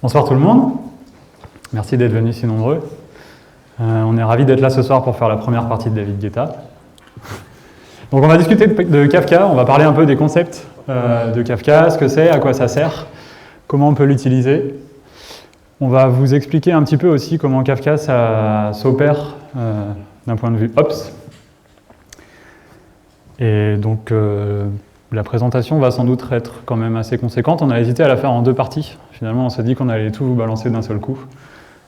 Bonsoir tout le monde, merci d'être venus si nombreux. On est ravis d'être là ce soir pour faire la première partie de David Guetta. Donc on va discuter de Kafka, on va parler un peu des concepts de Kafka, ce que c'est, à quoi ça sert, comment on peut l'utiliser. On va vous expliquer un petit peu aussi comment Kafka s'opère d'un point de vue Ops. Et donc la présentation va sans doute être quand même assez conséquente. On a hésité à la faire en deux parties. Finalement, on s'est dit qu'on allait tout vous balancer d'un seul coup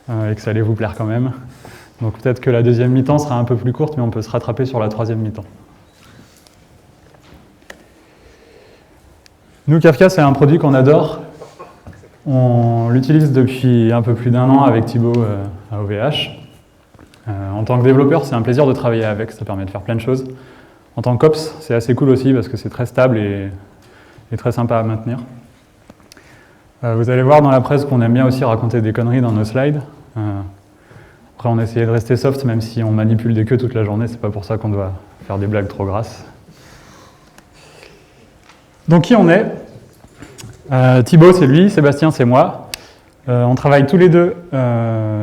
et que ça allait vous plaire quand même. Donc peut-être que la deuxième mi-temps sera un peu plus courte, mais on peut se rattraper sur la troisième mi-temps. Nous, Kafka, c'est un produit qu'on adore. On l'utilise depuis un peu plus d'un an avec Thibaut à OVH. En tant que développeur, c'est un plaisir de travailler avec, ça permet de faire plein de choses. En tant qu'Ops, c'est assez cool aussi parce que c'est très stable et très sympa à maintenir. Vous allez voir dans la presse qu'on aime bien aussi raconter des conneries dans nos slides. Après, on a essayé de rester soft, même si on manipule des queues toute la journée, c'est pas pour ça qu'on doit faire des blagues trop grasses. Donc qui on est? Thibaut, c'est lui, Sébastien, c'est moi. On travaille tous les deux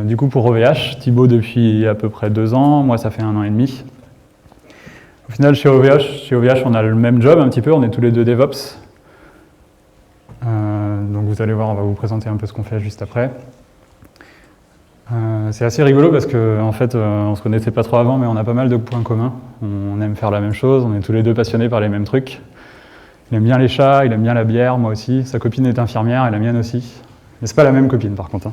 du coup pour OVH. Thibaut depuis à peu près 2 ans, moi ça fait 1 an et demi. Au final, chez OVH, on a le même job un petit peu, on est tous les deux DevOps. Donc vous allez voir, on va vous présenter un peu ce qu'on fait juste après. C'est assez rigolo parce qu'en fait, on se connaissait pas trop avant, mais on a pas mal de points communs. On aime faire la même chose, on est tous les deux passionnés par les mêmes trucs. Il aime bien les chats, il aime bien la bière, moi aussi. Sa copine est infirmière et la mienne aussi. Mais c'est pas la même copine par contre.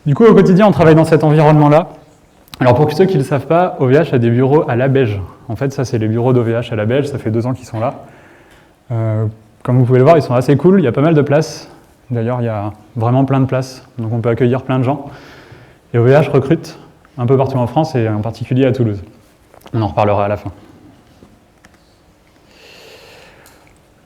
Du coup, au quotidien, on travaille dans cet environnement-là. Alors pour ceux qui ne le savent pas, OVH a des bureaux à La Belge. En fait, ça c'est les bureaux d'OVH à La Belge, ça fait 2 ans qu'ils sont là. Comme vous pouvez le voir, ils sont assez cool, il y a pas mal de places. D'ailleurs, il y a vraiment plein de places, donc on peut accueillir plein de gens. Et OVH recrute un peu partout en France et en particulier à Toulouse. On en reparlera à la fin.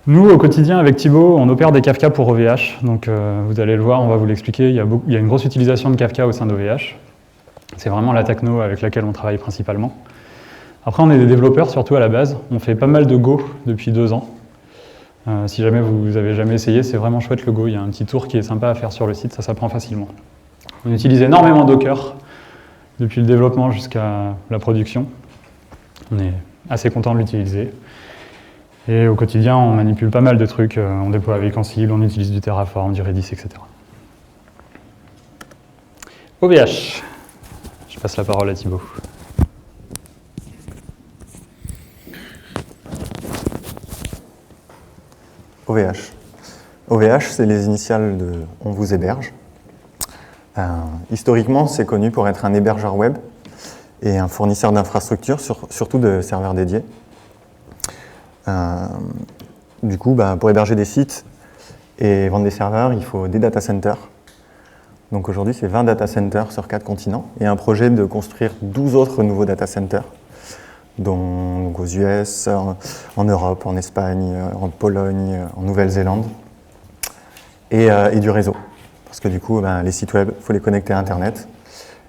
Nous, au quotidien, avec Thibaut, on opère des Kafka pour OVH. Donc vous allez le voir, on va vous l'expliquer, il y a une grosse utilisation de Kafka au sein d'OVH. C'est vraiment la techno avec laquelle on travaille principalement. Après, on est des développeurs, surtout à la base. On fait pas mal de Go depuis 2 ans. Si jamais vous avez jamais essayé, c'est vraiment chouette le Go. Il y a un petit tour qui est sympa à faire sur le site, ça s'apprend facilement. On utilise énormément Docker depuis le développement jusqu'à la production. On est assez content de l'utiliser. Et au quotidien, on manipule pas mal de trucs. On déploie avec Ansible, on utilise du Terraform, du Redis, etc. OVH. Je passe la parole à Thibaut. OVH. OVH, c'est les initiales de On vous héberge. Historiquement, c'est connu pour être un hébergeur web et un fournisseur d'infrastructures, surtout de serveurs dédiés. Du coup, pour héberger des sites et vendre des serveurs, il faut des data centers. Donc aujourd'hui, c'est 20 data centers sur 4 continents et un projet de construire 12 autres nouveaux data centers, donc aux US, en Europe, en Espagne, en Pologne, en Nouvelle-Zélande, et du réseau. Parce que du coup, les sites web, il faut les connecter à Internet.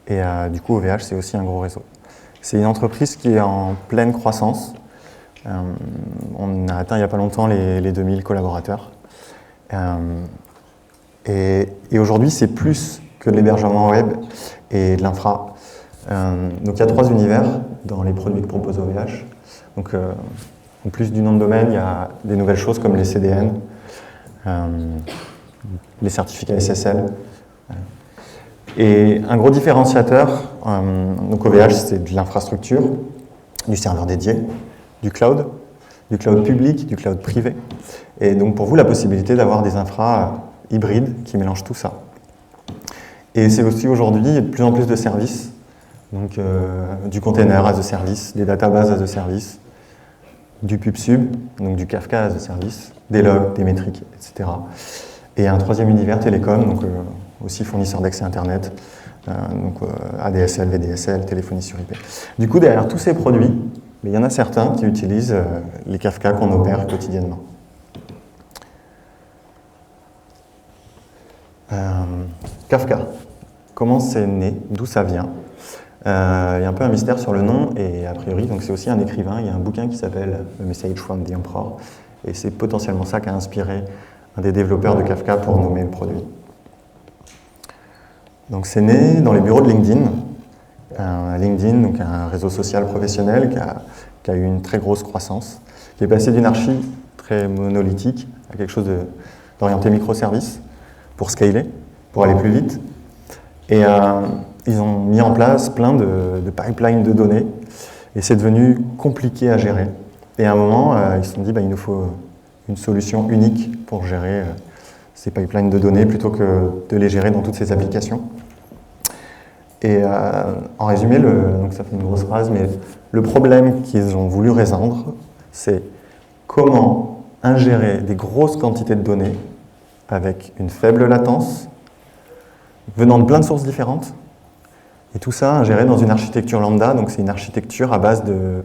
Et du coup, OVH, c'est aussi un gros réseau. C'est une entreprise qui est en pleine croissance. On a atteint il n'y a pas longtemps les 2000 collaborateurs. Et aujourd'hui, c'est plus que de l'hébergement web et de l'infra. Donc il y a 3 univers dans les produits que propose OVH. Donc, en plus du nom de domaine, il y a des nouvelles choses comme les CDN, les certificats SSL. Et un gros différenciateur, donc OVH, c'est de l'infrastructure, du serveur dédié, du cloud public, du cloud privé. Et donc pour vous, la possibilité d'avoir des infras hybrides qui mélangent tout ça. Et c'est aussi aujourd'hui de plus en plus de services, donc du container as a service, des databases as a service, du PubSub, donc du Kafka as a service, des logs, des métriques, etc. Et un 3e univers télécom, donc aussi fournisseur d'accès Internet, donc ADSL, VDSL, téléphonie sur IP. Du coup, derrière tous ces produits, il y en a certains qui utilisent les Kafka qu'on opère quotidiennement. Kafka, comment c'est né, d'où ça vient? Il y a un peu un mystère sur le nom et a priori, donc c'est aussi un écrivain. Il y a un bouquin qui s'appelle A Message from the Emperor et c'est potentiellement ça qui a inspiré un des développeurs de Kafka pour nommer le produit. Donc c'est né dans les bureaux de LinkedIn. LinkedIn, donc un réseau social professionnel qui a eu une très grosse croissance, qui est passé d'une archi très monolithique à quelque chose d'orienté microservices pour scaler, pour aller plus vite. Et ils ont mis en place plein de pipelines de données et c'est devenu compliqué à gérer. Et à un moment, ils se sont dit il nous faut une solution unique pour gérer ces pipelines de données plutôt que de les gérer dans toutes ces applications. Et en résumé, donc ça fait une grosse phrase, mais le problème qu'ils ont voulu résoudre, c'est comment ingérer des grosses quantités de données avec une faible latence, venant de plein de sources différentes, et tout ça ingéré dans une architecture lambda, donc c'est une architecture à base de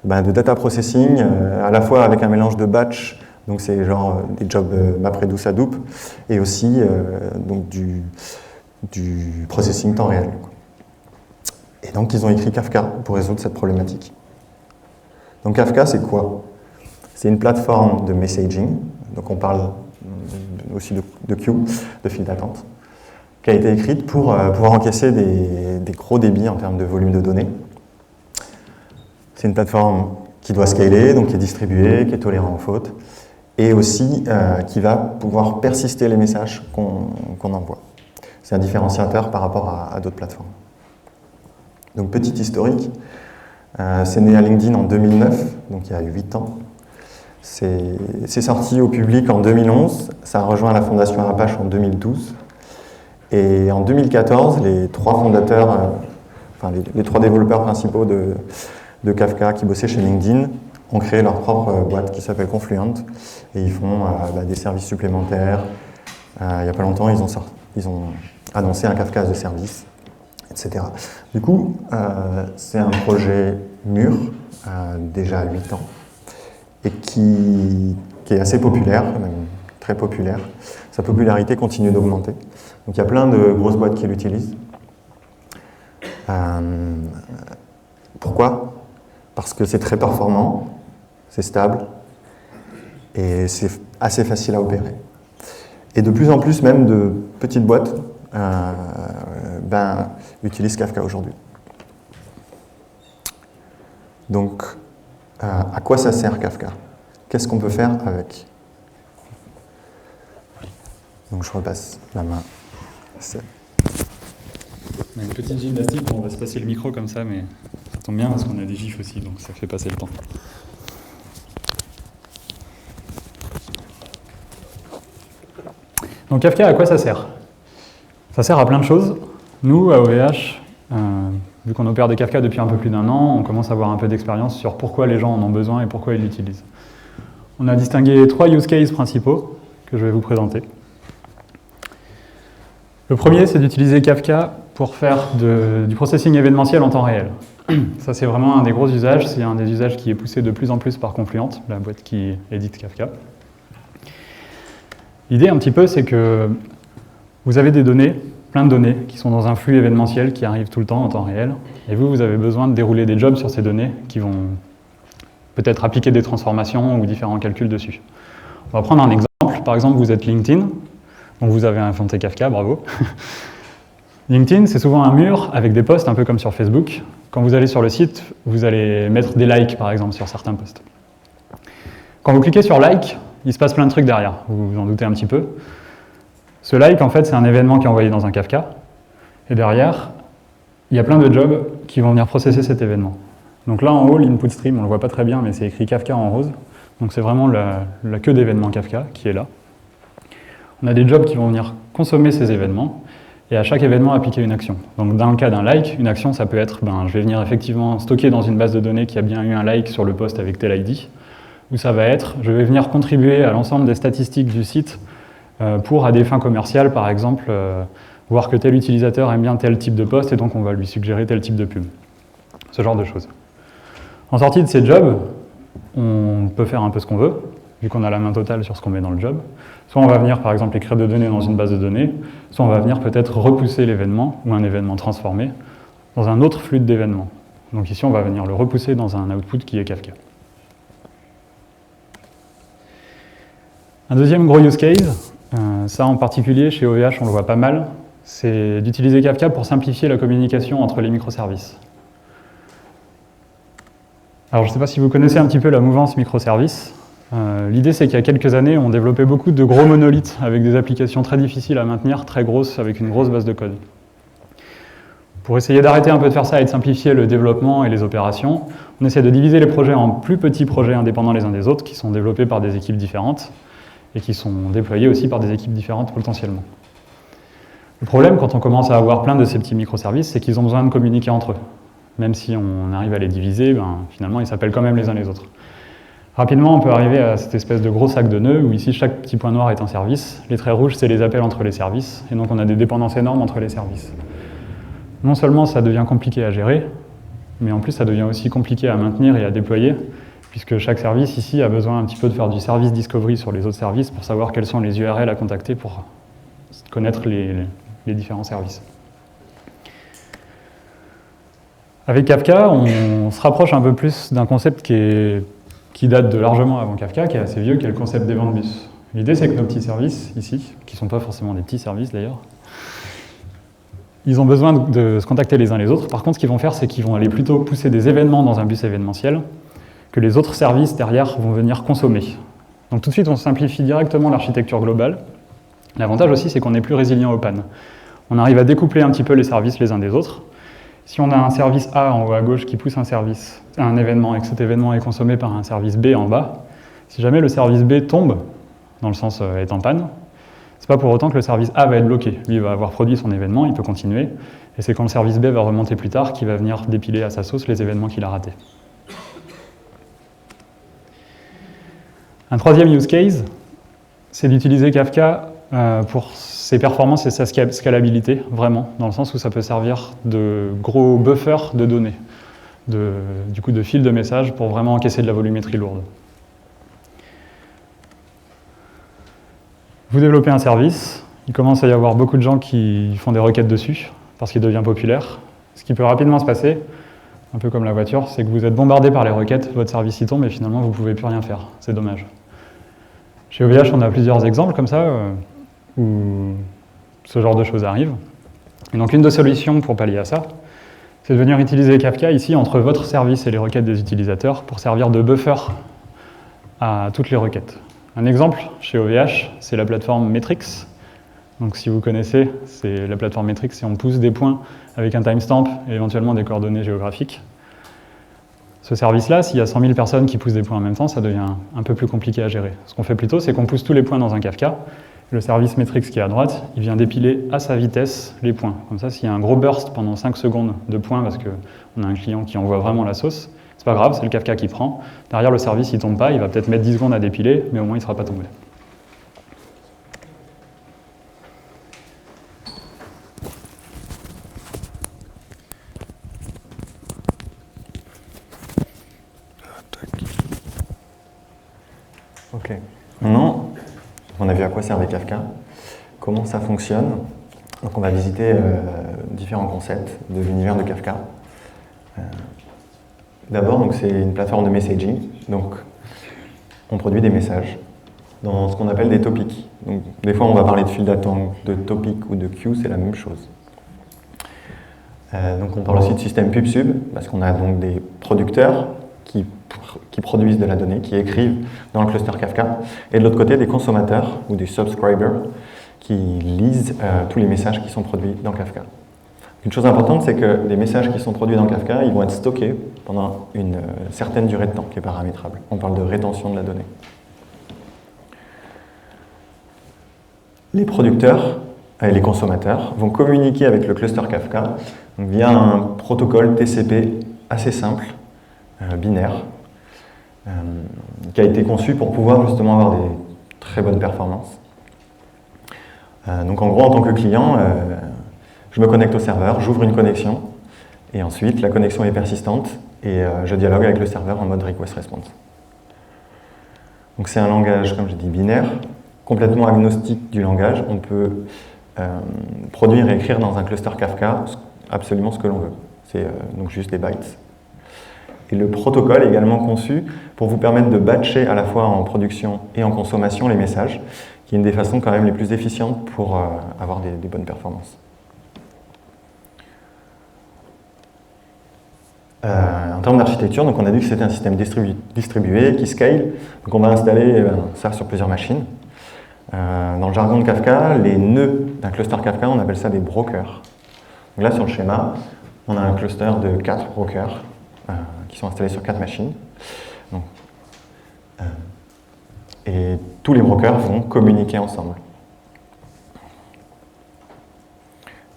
data processing, à la fois avec un mélange de batch, donc c'est genre des jobs MapReduce Hadoop, et aussi donc du processing temps réel. Et donc ils ont écrit Kafka pour résoudre cette problématique. Donc Kafka, c'est quoi? C'est une plateforme de messaging, donc on parle aussi de queue, de file d'attente, qui a été écrite pour pouvoir encaisser des gros débits en termes de volume de données. C'est une plateforme qui doit scaler, donc qui est distribuée, qui est tolérante aux fautes, et aussi qui va pouvoir persister les messages qu'on envoie. C'est un différenciateur par rapport à d'autres plateformes. Donc petit historique, c'est né à LinkedIn en 2009, donc il y a 8 ans. C'est sorti au public en 2011, ça a rejoint la fondation Apache en 2012. Et en 2014, les 3 fondateurs, les 3 développeurs principaux de Kafka qui bossaient chez LinkedIn ont créé leur propre boîte qui s'appelle Confluent et ils font des services supplémentaires. Il n'y a pas longtemps, ils ont annoncé un Kafka as a service, etc. Du coup, c'est un projet mûr, déjà à 8 ans, et qui est assez populaire, même très populaire. Sa popularité continue d'augmenter. Donc il y a plein de grosses boîtes qui l'utilisent. Pourquoi? Parce que c'est très performant, c'est stable, et c'est assez facile à opérer. Et de plus en plus, même de petites boîtes utilisent Kafka aujourd'hui. Donc, à quoi ça sert Kafka? Qu'est-ce qu'on peut faire avec? Donc je repasse la main. On a une petite gymnastique, on va se passer le micro comme ça, mais ça tombe bien parce qu'on a des gifs aussi, donc ça fait passer le temps. Donc Kafka, à quoi ça sert? Ça sert à plein de choses. Nous, à OVH, vu qu'on opère des Kafka depuis un peu plus d'1 an, on commence à avoir un peu d'expérience sur pourquoi les gens en ont besoin et pourquoi ils l'utilisent. On a distingué 3 use cases principaux que je vais vous présenter. Le premier, c'est d'utiliser Kafka pour faire du processing événementiel en temps réel. Ça, c'est vraiment un des gros usages. C'est un des usages qui est poussé de plus en plus par Confluent, la boîte qui édite Kafka. L'idée, un petit peu, c'est que vous avez des données, plein de données, qui sont dans un flux événementiel qui arrive tout le temps en temps réel. Et vous avez besoin de dérouler des jobs sur ces données qui vont peut-être appliquer des transformations ou différents calculs dessus. On va prendre un exemple. Par exemple, vous êtes LinkedIn. Donc vous avez inventé Kafka, bravo. LinkedIn, c'est souvent un mur avec des posts, un peu comme sur Facebook. Quand vous allez sur le site, vous allez mettre des likes, par exemple, sur certains posts. Quand vous cliquez sur like, il se passe plein de trucs derrière, vous vous en doutez un petit peu. Ce like, en fait, c'est un événement qui est envoyé dans un Kafka. Et derrière, il y a plein de jobs qui vont venir processer cet événement. Donc là, en haut, l'input stream, on ne le voit pas très bien, mais c'est écrit Kafka en rose. Donc c'est vraiment la queue d'événements Kafka qui est là. On a des jobs qui vont venir consommer ces événements et à chaque événement appliquer une action. Donc dans le cas d'un like, une action ça peut être je vais venir effectivement stocker dans une base de données qui a bien eu un like sur le post avec tel ID, ou ça va être je vais venir contribuer à l'ensemble des statistiques du site pour à des fins commerciales par exemple voir que tel utilisateur aime bien tel type de post et donc on va lui suggérer tel type de pub. Ce genre de choses. En sortie de ces jobs, on peut faire un peu ce qu'on veut, vu qu'on a la main totale sur ce qu'on met dans le job. Soit on va venir, par exemple, écrire des données dans une base de données, soit on va venir peut-être repousser l'événement, ou un événement transformé, dans un autre flux d'événements. Donc ici, on va venir le repousser dans un output qui est Kafka. Un deuxième gros use case, ça en particulier chez OVH on le voit pas mal, c'est d'utiliser Kafka pour simplifier la communication entre les microservices. Alors je ne sais pas si vous connaissez un petit peu la mouvance microservices. L'idée c'est qu'il y a quelques années on développait beaucoup de gros monolithes avec des applications très difficiles à maintenir, très grosses, avec une grosse base de code. Pour essayer d'arrêter un peu de faire ça et de simplifier le développement et les opérations, on essaie de diviser les projets en plus petits projets indépendants les uns des autres, qui sont développés par des équipes différentes et qui sont déployés aussi par des équipes différentes potentiellement. Le problème, quand on commence à avoir plein de ces petits microservices, c'est qu'ils ont besoin de communiquer entre eux. Même si on arrive à les diviser, finalement ils s'appellent quand même les uns les autres. Rapidement, on peut arriver à cette espèce de gros sac de nœuds, où ici chaque petit point noir est un service, les traits rouges c'est les appels entre les services, et donc on a des dépendances énormes entre les services. Non seulement ça devient compliqué à gérer, mais en plus ça devient aussi compliqué à maintenir et à déployer, puisque chaque service ici a besoin un petit peu de faire du service discovery sur les autres services pour savoir quels sont les URL à contacter pour connaître les différents services. Avec Kafka, on se rapproche un peu plus d'un concept qui date de largement avant Kafka, qui est assez vieux, qui est le concept d'event bus. L'idée c'est que nos petits services ici, qui ne sont pas forcément des petits services d'ailleurs, ils ont besoin de se contacter les uns les autres. Par contre, ce qu'ils vont faire, c'est qu'ils vont aller plutôt pousser des événements dans un bus événementiel que les autres services derrière vont venir consommer. Donc tout de suite, on simplifie directement l'architecture globale. L'avantage aussi, c'est qu'on est plus résilient aux pannes. On arrive à découpler un petit peu les services les uns des autres. Si on a un service A en haut à gauche qui pousse un événement et que cet événement est consommé par un service B en bas, si jamais le service B tombe, dans le sens est en panne, c'est pas pour autant que le service A va être bloqué. Lui, il va avoir produit son événement, il peut continuer, et c'est quand le service B va remonter plus tard qu'il va venir dépiler à sa sauce les événements qu'il a ratés. Un troisième use case, c'est d'utiliser Kafka pour ses performances et sa scalabilité, vraiment, dans le sens où ça peut servir de gros buffer de données, du coup de fil de messages pour vraiment encaisser de la volumétrie lourde. Vous développez un service, il commence à y avoir beaucoup de gens qui font des requêtes dessus, parce qu'il devient populaire. Ce qui peut rapidement se passer, un peu comme la voiture, c'est que vous êtes bombardé par les requêtes, votre service y tombe et finalement vous ne pouvez plus rien faire. C'est dommage. Chez OVH, on a plusieurs exemples comme ça, où ce genre de choses arrivent. Et donc une des solutions pour pallier à ça, c'est de venir utiliser Kafka ici entre votre service et les requêtes des utilisateurs pour servir de buffer à toutes les requêtes. Un exemple chez OVH, c'est la plateforme Metrix. Donc si vous connaissez, c'est la plateforme Metrix et on pousse des points avec un timestamp et éventuellement des coordonnées géographiques. Ce service-là, s'il y a 100 000 personnes qui poussent des points en même temps, ça devient un peu plus compliqué à gérer. Ce qu'on fait plutôt, c'est qu'on pousse tous les points dans un Kafka. Le service Metrix qui est à droite, il vient dépiler à sa vitesse les points. Comme ça, s'il y a un gros burst pendant 5 secondes de points, parce qu'on a un client qui envoie vraiment la sauce, c'est pas grave, c'est le Kafka qui prend. Derrière, le service, il tombe pas, il va peut-être mettre 10 secondes à dépiler, mais au moins, il ne sera pas tombé. Ok. Maintenant, on a vu à quoi servait Kafka, comment ça fonctionne. Donc on va visiter différents concepts de l'univers de Kafka. D'abord, c'est une plateforme de messaging. Donc on produit des messages dans ce qu'on appelle des topics. Donc, des fois, on va parler de file d'attente, de topic ou de queue, c'est la même chose. Donc on parle aussi de système pub-sub, parce qu'on a donc des producteurs qui produisent de la donnée, qui écrivent dans le cluster Kafka, et de l'autre côté, des consommateurs ou des subscribers qui lisent tous les messages qui sont produits dans Kafka. Une chose importante, c'est que les messages qui sont produits dans Kafka, ils vont être stockés pendant une certaine durée de temps qui est paramétrable. On parle de rétention de la donnée. Les producteurs et les consommateurs vont communiquer avec le cluster Kafka via un protocole TCP assez simple, binaire, qui a été conçu pour pouvoir justement avoir des très bonnes performances. Donc en gros, en tant que client, je me connecte au serveur, j'ouvre une connexion, et ensuite la connexion est persistante, et je dialogue avec le serveur en mode request-response. Donc c'est un langage, comme j'ai dit, binaire, complètement agnostique du langage. On peut produire et écrire dans un cluster Kafka absolument ce que l'on veut. C'est donc juste des bytes. Et le protocole est également conçu pour vous permettre de batcher à la fois en production et en consommation les messages, qui est une des façons quand même les plus efficientes pour avoir des bonnes performances. En termes d'architecture, donc on a dit que c'était un système distribué qui scale. Donc on va installer ça sur plusieurs machines. Dans le jargon de Kafka, les nœuds d'un cluster Kafka, on appelle ça des brokers. Donc là, sur le schéma, on a un cluster de 4 brokers qui sont installés sur 4 machines. Donc, et tous les brokers vont communiquer ensemble.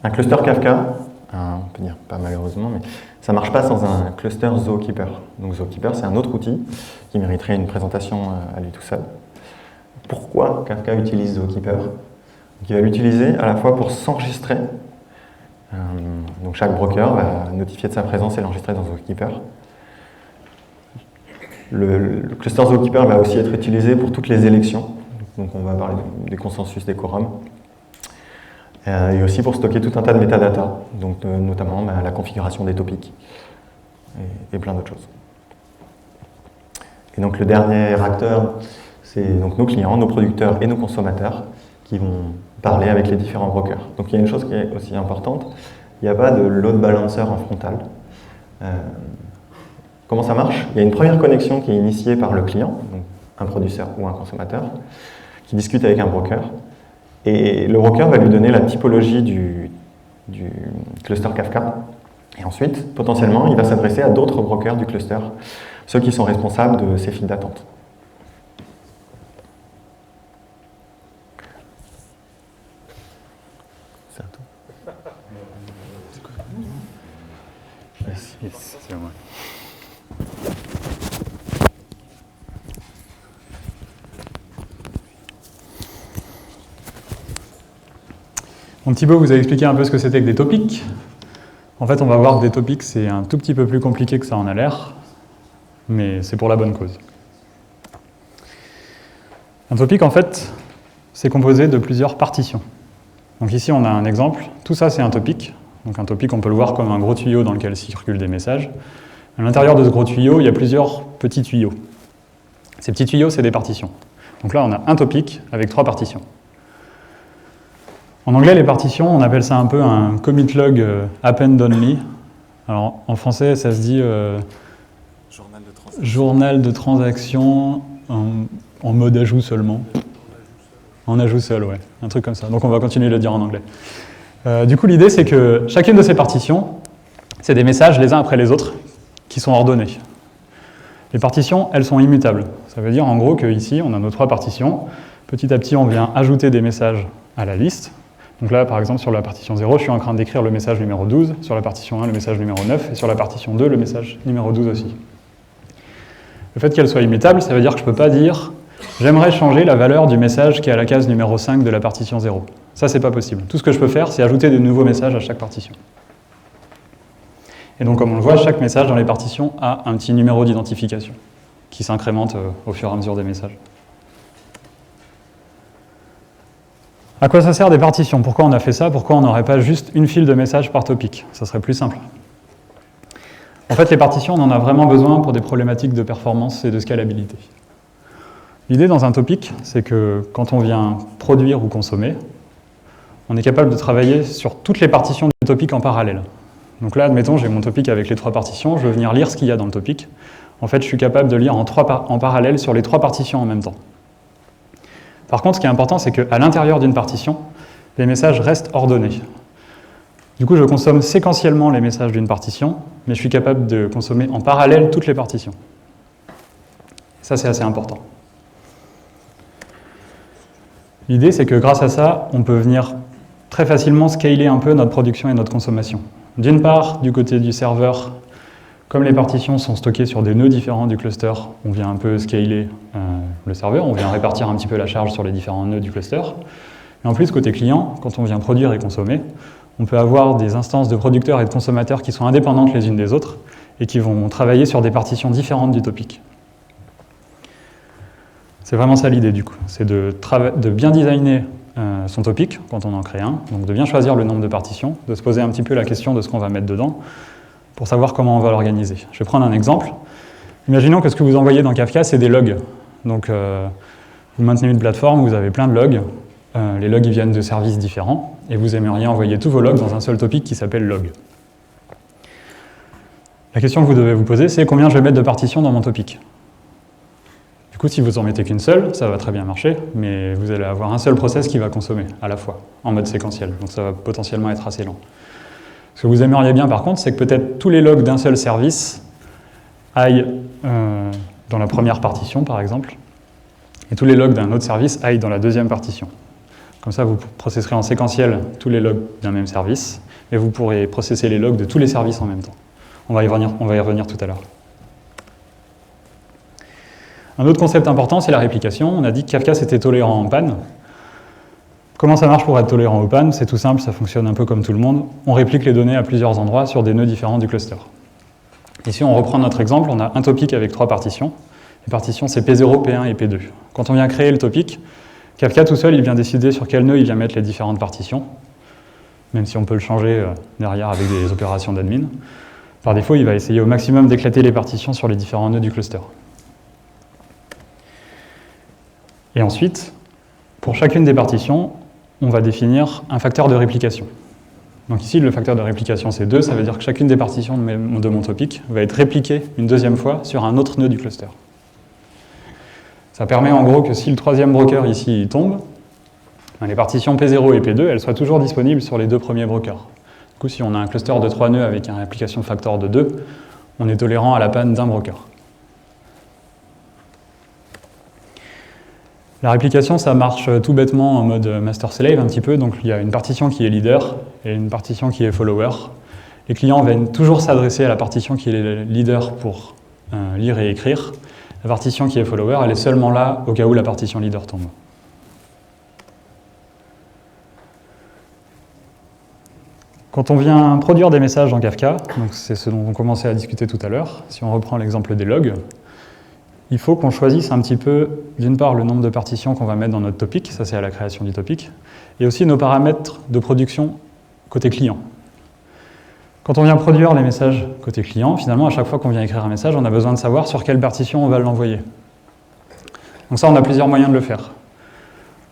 Un cluster Kafka, on peut dire pas malheureusement, mais ça ne marche pas sans un cluster Zookeeper. Donc Zookeeper, c'est un autre outil qui mériterait une présentation à lui tout seul. Pourquoi Kafka utilise Zookeeper? Il va l'utiliser à la fois pour s'enregistrer. Donc chaque broker va notifier de sa présence et l'enregistrer dans Zookeeper. Le cluster Zookeeper va aussi être utilisé pour toutes les élections. Donc on va parler des consensus, des quorums. Et aussi pour stocker tout un tas de métadata, donc notamment la configuration des topics et plein d'autres choses. Et donc le dernier acteur, c'est donc nos clients, nos producteurs et nos consommateurs qui vont parler avec les différents brokers. Donc il y a une chose qui est aussi importante, il n'y a pas de load balancer en frontal. Comment ça marche? Il y a une première connexion qui est initiée par le client, donc un producteur ou un consommateur, qui discute avec un broker. Et le broker va lui donner la typologie du cluster Kafka. Et ensuite, potentiellement, il va s'adresser à d'autres brokers du cluster, ceux qui sont responsables de ces files d'attente. C'est à toi. Yes, c'est à moi. Donc Thibaut vous a expliqué un peu ce que c'était que des topics. En fait, on va voir que des topics, c'est un tout petit peu plus compliqué que ça en a l'air, mais c'est pour la bonne cause. Un topic, en fait, c'est composé de plusieurs partitions. Donc ici, on a un exemple. Tout ça, c'est un topic. Donc un topic, on peut le voir comme un gros tuyau dans lequel circulent des messages. À l'intérieur de ce gros tuyau, il y a plusieurs petits tuyaux. Ces petits tuyaux, c'est des partitions. Donc là, on a un topic avec 3 partitions. En anglais, les partitions, on appelle ça un peu un commit log append only. Alors, en français, ça se dit journal de transaction en mode ajout seulement. En ajout seul, ouais. Un truc comme ça. Donc, on va continuer de le dire en anglais. Du coup, l'idée, c'est que chacune de ces partitions, c'est des messages les uns après les autres qui sont ordonnés. Les partitions, elles sont immutables. Ça veut dire, en gros, qu'ici, on a nos 3 partitions. Petit à petit, on vient ajouter des messages à la liste. Donc là, par exemple, sur la partition 0, je suis en train d'écrire le message numéro 12, sur la partition 1, le message numéro 9, et sur la partition 2, le message numéro 12 aussi. Le fait qu'elle soit immutable, ça veut dire que je ne peux pas dire « j'aimerais changer la valeur du message qui est à la case numéro 5 de la partition 0 ». Ça, c'est pas possible. Tout ce que je peux faire, c'est ajouter de nouveaux messages à chaque partition. Et donc, comme on le voit, chaque message dans les partitions a un petit numéro d'identification qui s'incrémente au fur et à mesure des messages. À quoi ça sert des partitions? Pourquoi on a fait ça? Pourquoi on n'aurait pas juste une file de messages par topic? Ça serait plus simple. En fait, les partitions, on en a vraiment besoin pour des problématiques de performance et de scalabilité. L'idée dans un topic, c'est que quand on vient produire ou consommer, on est capable de travailler sur toutes les partitions du topic en parallèle. Donc là, admettons, j'ai mon topic avec les 3 partitions, je veux venir lire ce qu'il y a dans le topic. En fait, je suis capable de lire en parallèle sur les 3 partitions en même temps. Par contre, ce qui est important, c'est qu'à l'intérieur d'une partition, les messages restent ordonnés. Du coup, je consomme séquentiellement les messages d'une partition, mais je suis capable de consommer en parallèle toutes les partitions. Ça, c'est assez important. L'idée, c'est que grâce à ça, on peut venir très facilement scaler un peu notre production et notre consommation. D'une part, du côté du serveur, comme les partitions sont stockées sur des nœuds différents du cluster, on vient un peu scaler le serveur, on vient répartir un petit peu la charge sur les différents nœuds du cluster. Et en plus, côté client, quand on vient produire et consommer, on peut avoir des instances de producteurs et de consommateurs qui sont indépendantes les unes des autres et qui vont travailler sur des partitions différentes du topic. C'est vraiment ça l'idée du coup, c'est de bien designer son topic quand on en crée un, donc de bien choisir le nombre de partitions, de se poser un petit peu la question de ce qu'on va mettre dedans, pour savoir comment on va l'organiser. Je vais prendre un exemple. Imaginons que ce que vous envoyez dans Kafka, c'est des logs. Donc, vous maintenez une plateforme où vous avez plein de logs. Les logs ils viennent de services différents. Et vous aimeriez envoyer tous vos logs dans un seul topic qui s'appelle log. La question que vous devez vous poser, c'est combien je vais mettre de partitions dans mon topic. Du coup, si vous en mettez qu'une seule, ça va très bien marcher, mais vous allez avoir un seul process qui va consommer à la fois, en mode séquentiel. Donc ça va potentiellement être assez lent. Ce que vous aimeriez bien, par contre, c'est que peut-être tous les logs d'un seul service aillent dans la première partition, par exemple, et tous les logs d'un autre service aillent dans la deuxième partition. Comme ça, vous processerez en séquentiel tous les logs d'un même service, et vous pourrez processer les logs de tous les services en même temps. On va y revenir tout à l'heure. Un autre concept important, c'est la réplication. On a dit que Kafka, c'était tolérant en panne. Comment ça marche pour être tolérant aux pannes? C'est tout simple, ça fonctionne un peu comme tout le monde. On réplique les données à plusieurs endroits sur des nœuds différents du cluster. Ici, on reprend notre exemple, on a un topic avec 3 partitions. Les partitions, c'est P0, P1 et P2. Quand on vient créer le topic, Kafka tout seul, il vient décider sur quel nœud il vient mettre les différentes partitions, même si on peut le changer derrière avec des opérations d'admin. Par défaut, il va essayer au maximum d'éclater les partitions sur les différents nœuds du cluster. Et ensuite, pour chacune des partitions, on va définir un facteur de réplication. Donc ici, le facteur de réplication, c'est 2, ça veut dire que chacune des partitions de mon topic va être répliquée une deuxième fois sur un autre nœud du cluster. Ça permet en gros que si le troisième broker ici tombe, les partitions P0 et P2, elles soient toujours disponibles sur les 2 premiers brokers. Du coup, si on a un cluster de 3 nœuds avec une réplication factor de 2, on est tolérant à la panne d'un broker. La réplication, ça marche tout bêtement en mode master-slave un petit peu. Donc il y a une partition qui est leader et une partition qui est follower. Les clients viennent toujours s'adresser à la partition qui est leader pour lire et écrire. La partition qui est follower, elle est seulement là au cas où la partition leader tombe. Quand on vient produire des messages dans Kafka, donc c'est ce dont on commençait à discuter tout à l'heure, si on reprend l'exemple des logs, il faut qu'on choisisse un petit peu, d'une part, le nombre de partitions qu'on va mettre dans notre topic, ça c'est à la création du topic, et aussi nos paramètres de production côté client. Quand on vient produire les messages côté client, finalement, à chaque fois qu'on vient écrire un message, on a besoin de savoir sur quelle partition on va l'envoyer. Donc ça, on a plusieurs moyens de le faire.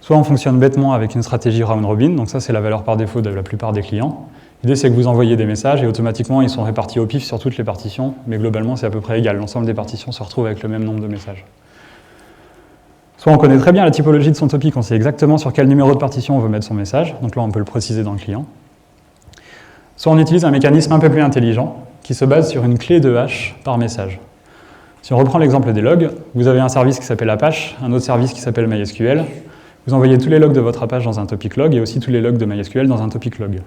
Soit on fonctionne bêtement avec une stratégie round robin, donc ça c'est la valeur par défaut de la plupart des clients. L'idée, c'est que vous envoyez des messages et automatiquement, ils sont répartis au pif sur toutes les partitions, mais globalement, c'est à peu près égal. L'ensemble des partitions se retrouve avec le même nombre de messages. Soit on connaît très bien la typologie de son topic, on sait exactement sur quel numéro de partition on veut mettre son message, donc là, on peut le préciser dans le client. Soit on utilise un mécanisme un peu plus intelligent, qui se base sur une clé de hash par message. Si on reprend l'exemple des logs, vous avez un service qui s'appelle Apache, un autre service qui s'appelle MySQL. Vous envoyez tous les logs de votre Apache dans un topic log et aussi tous les logs de MySQL dans un topic log.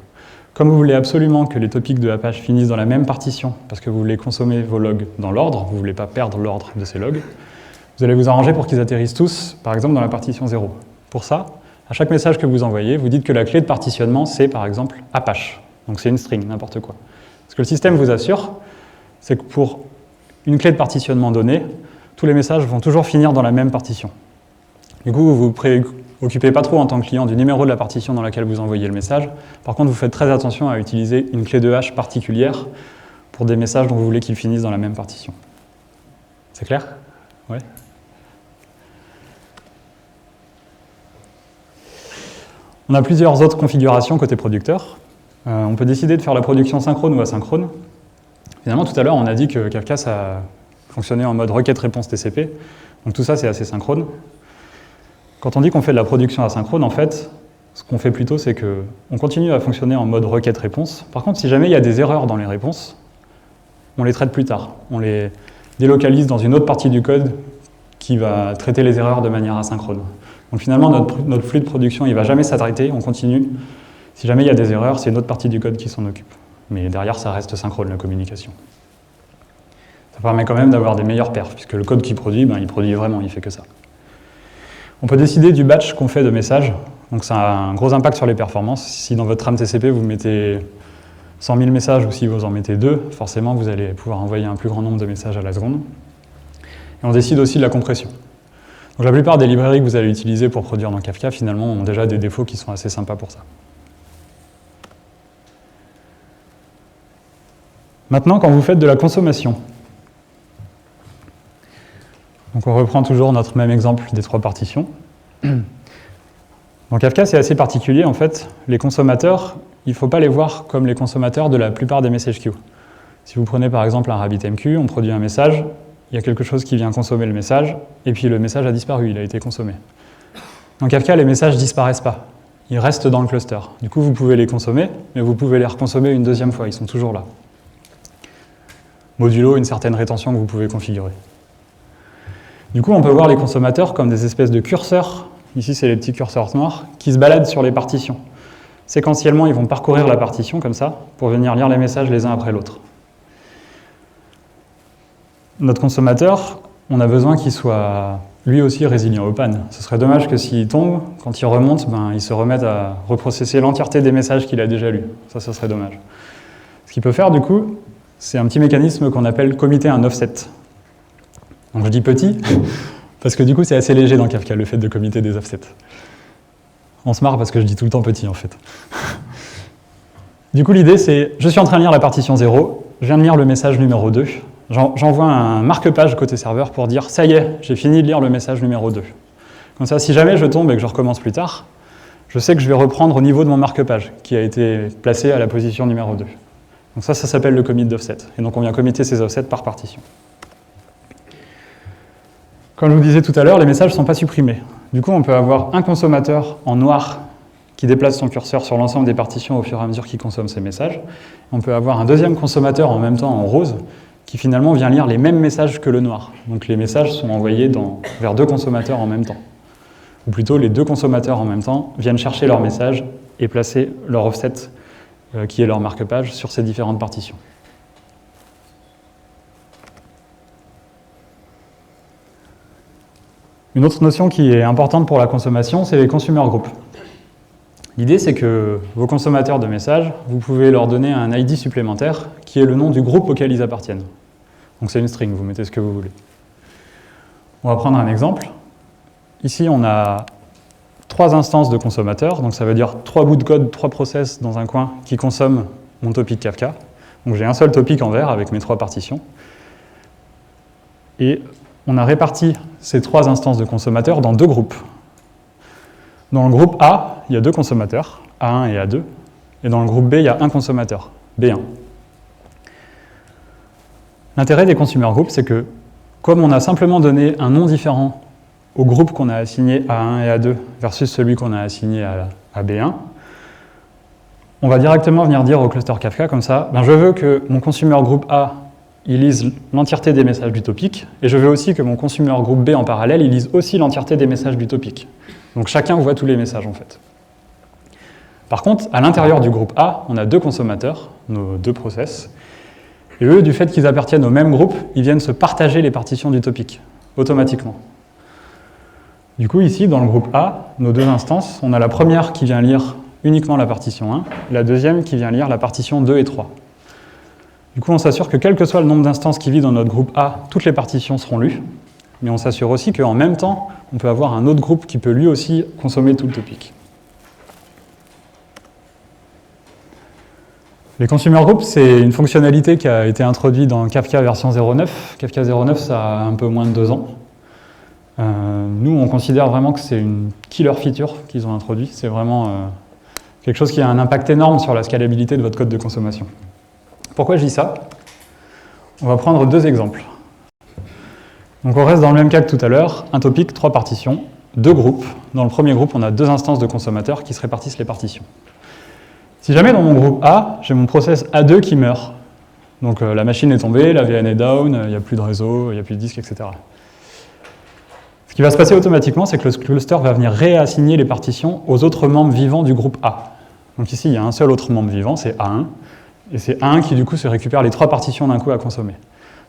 Comme vous voulez absolument que les topics de Apache finissent dans la même partition, parce que vous voulez consommer vos logs dans l'ordre, vous ne voulez pas perdre l'ordre de ces logs, vous allez vous arranger pour qu'ils atterrissent tous, par exemple, dans la partition 0. Pour ça, à chaque message que vous envoyez, vous dites que la clé de partitionnement, c'est par exemple Apache. Donc c'est une string, n'importe quoi. Ce que le système vous assure, c'est que pour une clé de partitionnement donnée, tous les messages vont toujours finir dans la même partition. Du coup, vous vous préoccupez pas trop en tant que client du numéro de la partition dans laquelle vous envoyez le message. Par contre, vous faites très attention à utiliser une clé de hash particulière pour des messages dont vous voulez qu'ils finissent dans la même partition. C'est clair? Ouais. On a plusieurs autres configurations côté producteur. On peut décider de faire la production synchrone ou asynchrone. Finalement, tout à l'heure, on a dit que Kafka, ça fonctionnait en mode requête-réponse TCP. Donc tout ça, c'est assez synchrone. Quand on dit qu'on fait de la production asynchrone, en fait, ce qu'on fait plutôt, c'est qu'on continue à fonctionner en mode requête-réponse. Par contre, si jamais il y a des erreurs dans les réponses, on les traite plus tard. On les délocalise dans une autre partie du code qui va traiter les erreurs de manière asynchrone. Donc finalement, notre flux de production, il ne va jamais s'arrêter, on continue. Si jamais il y a des erreurs, c'est une autre partie du code qui s'en occupe. Mais derrière, ça reste synchrone, la communication. Ça permet quand même d'avoir des meilleures perfs, puisque le code qui produit, il produit vraiment, il fait que ça. On peut décider du batch qu'on fait de messages, donc ça a un gros impact sur les performances. Si dans votre RAM TCP vous mettez 100 000 messages ou si vous en mettez 2, forcément vous allez pouvoir envoyer un plus grand nombre de messages à la seconde. Et on décide aussi de la compression. Donc la plupart des librairies que vous allez utiliser pour produire dans Kafka, finalement, ont déjà des défauts qui sont assez sympas pour ça. Maintenant, quand vous faites de la consommation, donc on reprend toujours notre même exemple des 3 partitions. Dans Kafka, c'est assez particulier, en fait. Les consommateurs, il ne faut pas les voir comme les consommateurs de la plupart des message queues. Si vous prenez par exemple un RabbitMQ, on produit un message, il y a quelque chose qui vient consommer le message, et puis le message a disparu, il a été consommé. Dans Kafka, les messages ne disparaissent pas. Ils restent dans le cluster. Du coup, vous pouvez les consommer, mais vous pouvez les reconsommer une deuxième fois, ils sont toujours là. Modulo une certaine rétention que vous pouvez configurer. Du coup, on peut voir les consommateurs comme des espèces de curseurs, ici c'est les petits curseurs noirs, qui se baladent sur les partitions. Séquentiellement, ils vont parcourir la partition comme ça, pour venir lire les messages les uns après l'autre. Notre consommateur, on a besoin qu'il soit lui aussi résilient aux pannes. Ce serait dommage que s'il tombe, quand il remonte, il se remette à reprocesser l'entièreté des messages qu'il a déjà lus. Ça, ce serait dommage. Ce qu'il peut faire, du coup, c'est un petit mécanisme qu'on appelle committer un offset. Donc je dis petit, parce que du coup, c'est assez léger dans Kafka, le fait de committer des offsets. On se marre parce que je dis tout le temps petit, en fait. Du coup, l'idée, c'est, je suis en train de lire la partition 0, je viens de lire le message numéro 2, j'envoie un marque-page côté serveur pour dire « ça y est, j'ai fini de lire le message numéro 2 ». Comme ça, si jamais je tombe et que je recommence plus tard, je sais que je vais reprendre au niveau de mon marque-page, qui a été placé à la position numéro 2. Donc ça s'appelle le commit d'offset. Et donc on vient committer ces offsets par partition. Comme je vous disais tout à l'heure, les messages ne sont pas supprimés. Du coup, on peut avoir un consommateur en noir qui déplace son curseur sur l'ensemble des partitions au fur et à mesure qu'il consomme ces messages. On peut avoir un deuxième consommateur en même temps en rose qui finalement vient lire les mêmes messages que le noir. Donc les messages sont envoyés vers 2 consommateurs en même temps. Ou plutôt, les 2 consommateurs en même temps viennent chercher leur message et placer leur offset, qui est leur marque-page, sur ces différentes partitions. Une autre notion qui est importante pour la consommation, c'est les consumer groups. L'idée, c'est que vos consommateurs de messages, vous pouvez leur donner un ID supplémentaire qui est le nom du groupe auquel ils appartiennent. Donc c'est une string, vous mettez ce que vous voulez. On va prendre un exemple. Ici, on a 3 instances de consommateurs, donc ça veut dire 3 bouts de code, 3 process dans un coin qui consomment mon topic Kafka. Donc j'ai un seul topic en vert avec mes 3 partitions. Et on a réparti ces 3 instances de consommateurs dans 2 groupes. Dans le groupe A, il y a 2 consommateurs, A1 et A2. Et dans le groupe B, il y a un consommateur, B1. L'intérêt des consumer groups, c'est que comme on a simplement donné un nom différent au groupe qu'on a assigné A1 et A2 versus celui qu'on a assigné à B1, on va directement venir dire au cluster Kafka comme ça, je veux que mon consumer group A il lise l'entièreté des messages du topic, et je veux aussi que mon consumer group B en parallèle, il lise aussi l'entièreté des messages du topic. Donc chacun voit tous les messages en fait. Par contre, à l'intérieur du groupe A, on a 2 consommateurs, nos 2 process, et eux, du fait qu'ils appartiennent au même groupe, ils viennent se partager les partitions du topic, automatiquement. Du coup, ici, dans le groupe A, nos 2 instances, on a la première qui vient lire uniquement la partition 1, et la deuxième qui vient lire la partition 2 et 3. Du coup, on s'assure que quel que soit le nombre d'instances qui vit dans notre groupe A, toutes les partitions seront lues, mais on s'assure aussi qu'en même temps, on peut avoir un autre groupe qui peut lui aussi consommer tout le topic. Les consumer groups, c'est une fonctionnalité qui a été introduite dans Kafka version 0.9. Kafka 0.9, ça a un peu moins de 2 ans. Nous, on considère vraiment que c'est une killer feature qu'ils ont introduit. C'est vraiment quelque chose qui a un impact énorme sur la scalabilité de votre code de consommation. Pourquoi je dis ça? On va prendre 2 exemples. Donc on reste dans le même cas que tout à l'heure, un topic, 3 partitions, 2 groupes. Dans le premier groupe, on a 2 instances de consommateurs qui se répartissent les partitions. Si jamais dans mon groupe A, j'ai mon process A2 qui meurt, donc la machine est tombée, la VN est down, il n'y a plus de réseau, il n'y a plus de disque, etc. Ce qui va se passer automatiquement, c'est que le cluster va venir réassigner les partitions aux autres membres vivants du groupe A. Donc ici, il y a un seul autre membre vivant, c'est A1, et c'est A1 qui du coup se récupère les 3 partitions d'un coup à consommer.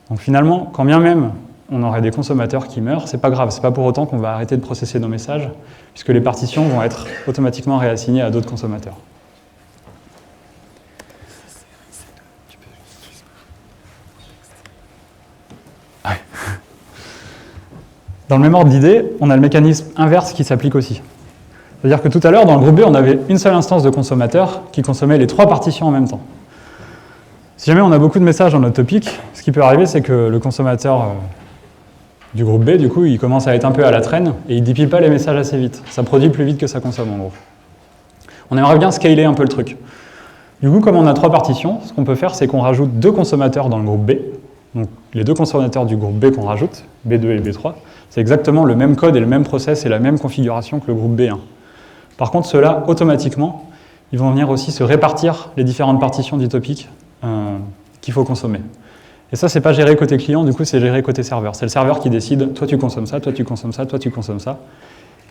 Donc finalement, quand bien même on aurait des consommateurs qui meurent, c'est pas grave, c'est pas pour autant qu'on va arrêter de processer nos messages, puisque les partitions vont être automatiquement réassignées à d'autres consommateurs. Dans le même ordre d'idée, on a le mécanisme inverse qui s'applique aussi. C'est-à-dire que tout à l'heure, dans le groupe B, on avait une seule instance de consommateur qui consommait les 3 partitions en même temps. Si jamais on a beaucoup de messages dans notre topic, ce qui peut arriver, c'est que le consommateur du groupe B, du coup, il commence à être un peu à la traîne et il ne dépile pas les messages assez vite. Ça produit plus vite que ça consomme, en gros. On aimerait bien scaler un peu le truc. Du coup, comme on a 3 partitions, ce qu'on peut faire, c'est qu'on rajoute 2 consommateurs dans le groupe B. Donc, les 2 consommateurs du groupe B qu'on rajoute, B2 et B3, c'est exactement le même code et le même process et la même configuration que le groupe B1. Par contre, ceux-là, automatiquement, ils vont venir aussi se répartir les différentes partitions du topic qu'il faut consommer. Et ça, c'est pas géré côté client, du coup, c'est géré côté serveur. C'est le serveur qui décide, toi tu consommes ça, toi tu consommes ça, toi tu consommes ça.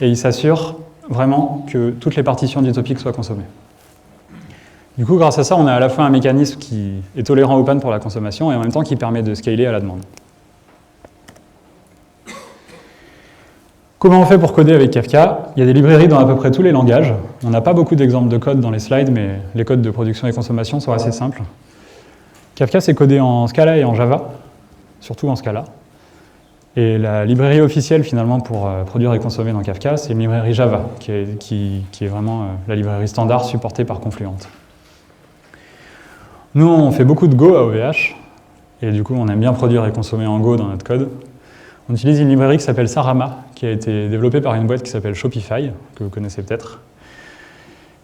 Et il s'assure vraiment que toutes les partitions du topic soient consommées. Du coup, grâce à ça, on a à la fois un mécanisme qui est tolérant open pour la consommation et en même temps qui permet de scaler à la demande. Comment on fait pour coder avec Kafka? Il y a des librairies dans à peu près tous les langages. On n'a pas beaucoup d'exemples de code dans les slides, mais les codes de production et consommation sont assez simples. Kafka, c'est codé en Scala et en Java, surtout en Scala. Et la librairie officielle, finalement, pour produire et consommer dans Kafka, c'est une librairie Java, qui est vraiment la librairie standard supportée par Confluent. Nous, on fait beaucoup de Go à OVH, et du coup, on aime bien produire et consommer en Go dans notre code. On utilise une librairie qui s'appelle Sarama, qui a été développée par une boîte qui s'appelle Shopify, que vous connaissez peut-être.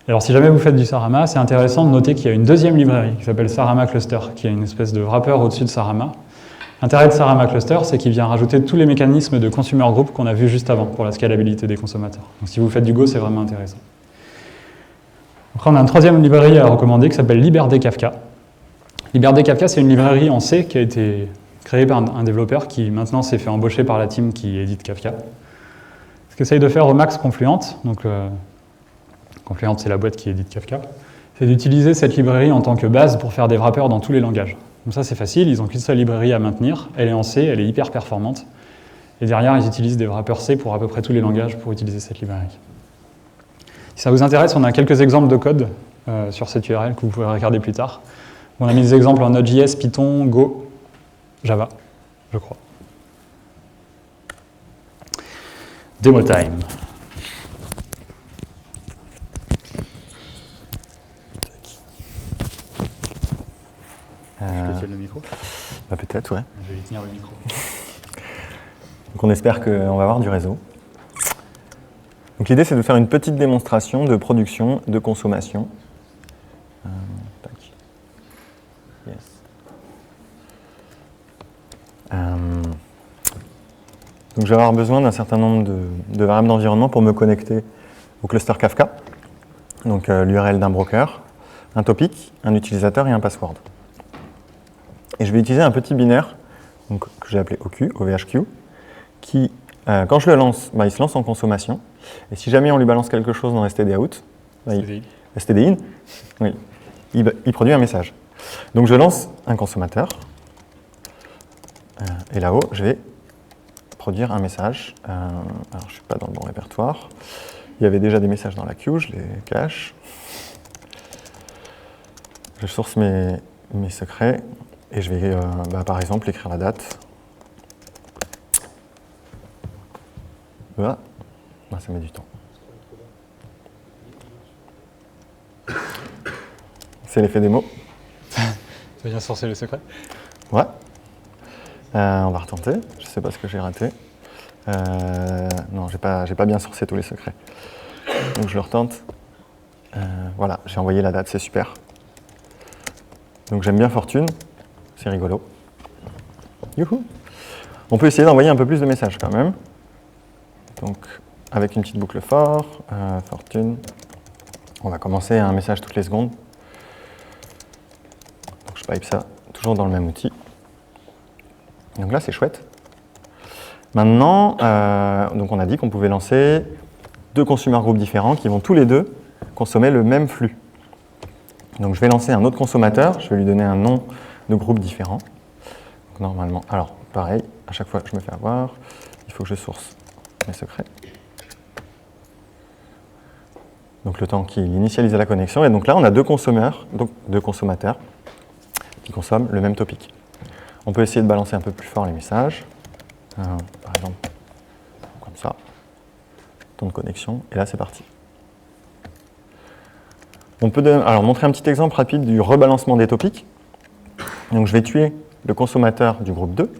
Alors, si jamais vous faites du Sarama, c'est intéressant de noter qu'il y a une deuxième librairie qui s'appelle Sarama Cluster, qui est une espèce de wrapper au-dessus de Sarama. L'intérêt de Sarama Cluster, c'est qu'il vient rajouter tous les mécanismes de consumer group qu'on a vus juste avant pour la scalabilité des consommateurs. Donc, si vous faites du Go, c'est vraiment intéressant. Après, on a une troisième librairie à recommander qui s'appelle LibRD Kafka. LibRD Kafka, c'est une librairie en C qui a été créée par un développeur qui maintenant s'est fait embaucher par la team qui édite Kafka. Ce qu'essaye de faire au max Confluent, donc Confluent, c'est la boîte qui édite Kafka, c'est d'utiliser cette librairie en tant que base pour faire des wrappers dans tous les langages. Comme ça, c'est facile, ils n'ont qu'une seule librairie à maintenir, elle est en C, elle est hyper performante. Et derrière, ils utilisent des wrappers C pour à peu près tous les langages pour utiliser cette librairie. Si ça vous intéresse, on a quelques exemples de code sur cette URL que vous pouvez regarder plus tard. On a mis des exemples en Node.js, Python, Go, Java, je crois. Demo time. Je te tiens le micro. Bah peut-être, ouais. Je vais tenir le micro. Donc on espère qu'on va avoir du réseau. Donc l'idée, c'est de faire une petite démonstration de production, de consommation. Tac. Yes. Donc je vais avoir besoin d'un certain nombre de variables d'environnement pour me connecter au cluster Kafka. Donc l'URL d'un broker, un topic, un utilisateur et un password. Et je vais utiliser un petit binaire donc, que j'ai appelé OQ, OVHQ, qui, quand je le lance, il se lance en consommation. Et si jamais on lui balance quelque chose dans stdout, stdin, oui, il produit un message. Donc je lance un consommateur, et là-haut, je vais produire un message. Alors je ne suis pas dans le bon répertoire. Il y avait déjà des messages dans la queue, je les cache. Je source mes secrets. Et je vais, par exemple, écrire la date. Voilà. Ah, ça met du temps. C'est l'effet démo. Tu vas bien sourcer le secret? Ouais. On va retenter. Je ne sais pas ce que j'ai raté. Non, j'ai pas bien sourcé tous les secrets. Donc je le retente. Voilà, j'ai envoyé la date, c'est super. Donc j'aime bien Fortune. C'est rigolo. Youhou! On peut essayer d'envoyer un peu plus de messages quand même. Donc, avec une petite boucle for, Fortune. On va commencer à un message toutes les secondes. Donc, je pipe ça toujours dans le même outil. Donc là, c'est chouette. Maintenant, donc on a dit qu'on pouvait lancer 2 consumer groups différents qui vont tous les deux consommer le même flux. Donc, je vais lancer un autre consommateur. Je vais lui donner un nom de groupes différents. Donc normalement, alors pareil, à chaque fois que je me fais avoir, il faut que je source mes secrets. Donc le temps qu'il initialise la connexion, et donc là on a 2 consommateurs qui consomment le même topic. On peut essayer de balancer un peu plus fort les messages, par exemple comme ça, temps de connexion, et là c'est parti. On peut alors montrer un petit exemple rapide du rebalancement des topics. Donc je vais tuer le consommateur du groupe 2,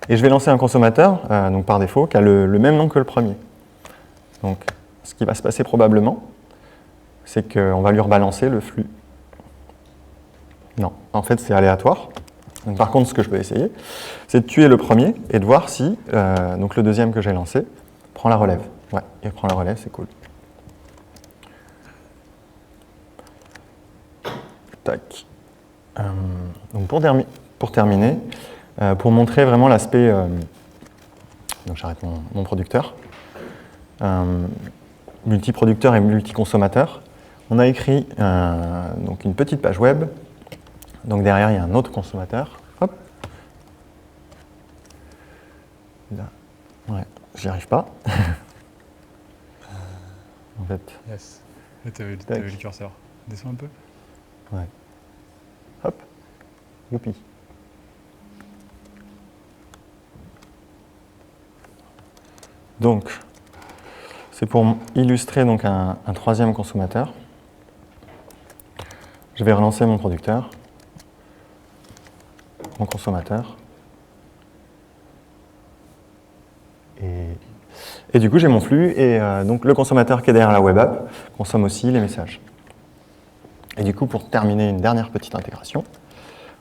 et je vais lancer un consommateur, donc par défaut, qui a le même nom que le premier. Donc ce qui va se passer probablement, c'est qu'on va lui rebalancer le flux. Non, en fait c'est aléatoire. Donc, par contre, ce que je peux essayer, c'est de tuer le premier et de voir si donc le deuxième que j'ai lancé prend la relève. Ouais, il prend la relève, c'est cool. Tac. Donc pour terminer, pour montrer vraiment l'aspect, donc j'arrête mon producteur, multiproducteur et multiconsommateur, on a écrit donc une petite page web. Donc derrière, il y a un autre consommateur. Hop. Là. Ouais, j'y arrive pas. En fait. Yes. Là, tu avais le curseur. Descends un peu. Ouais. Hop. Youpi. Donc, c'est pour illustrer donc un troisième consommateur. Je vais relancer mon producteur, mon consommateur. Et du coup, j'ai mon flux et donc le consommateur qui est derrière la web app consomme aussi les messages. Et du coup, pour terminer une dernière petite intégration,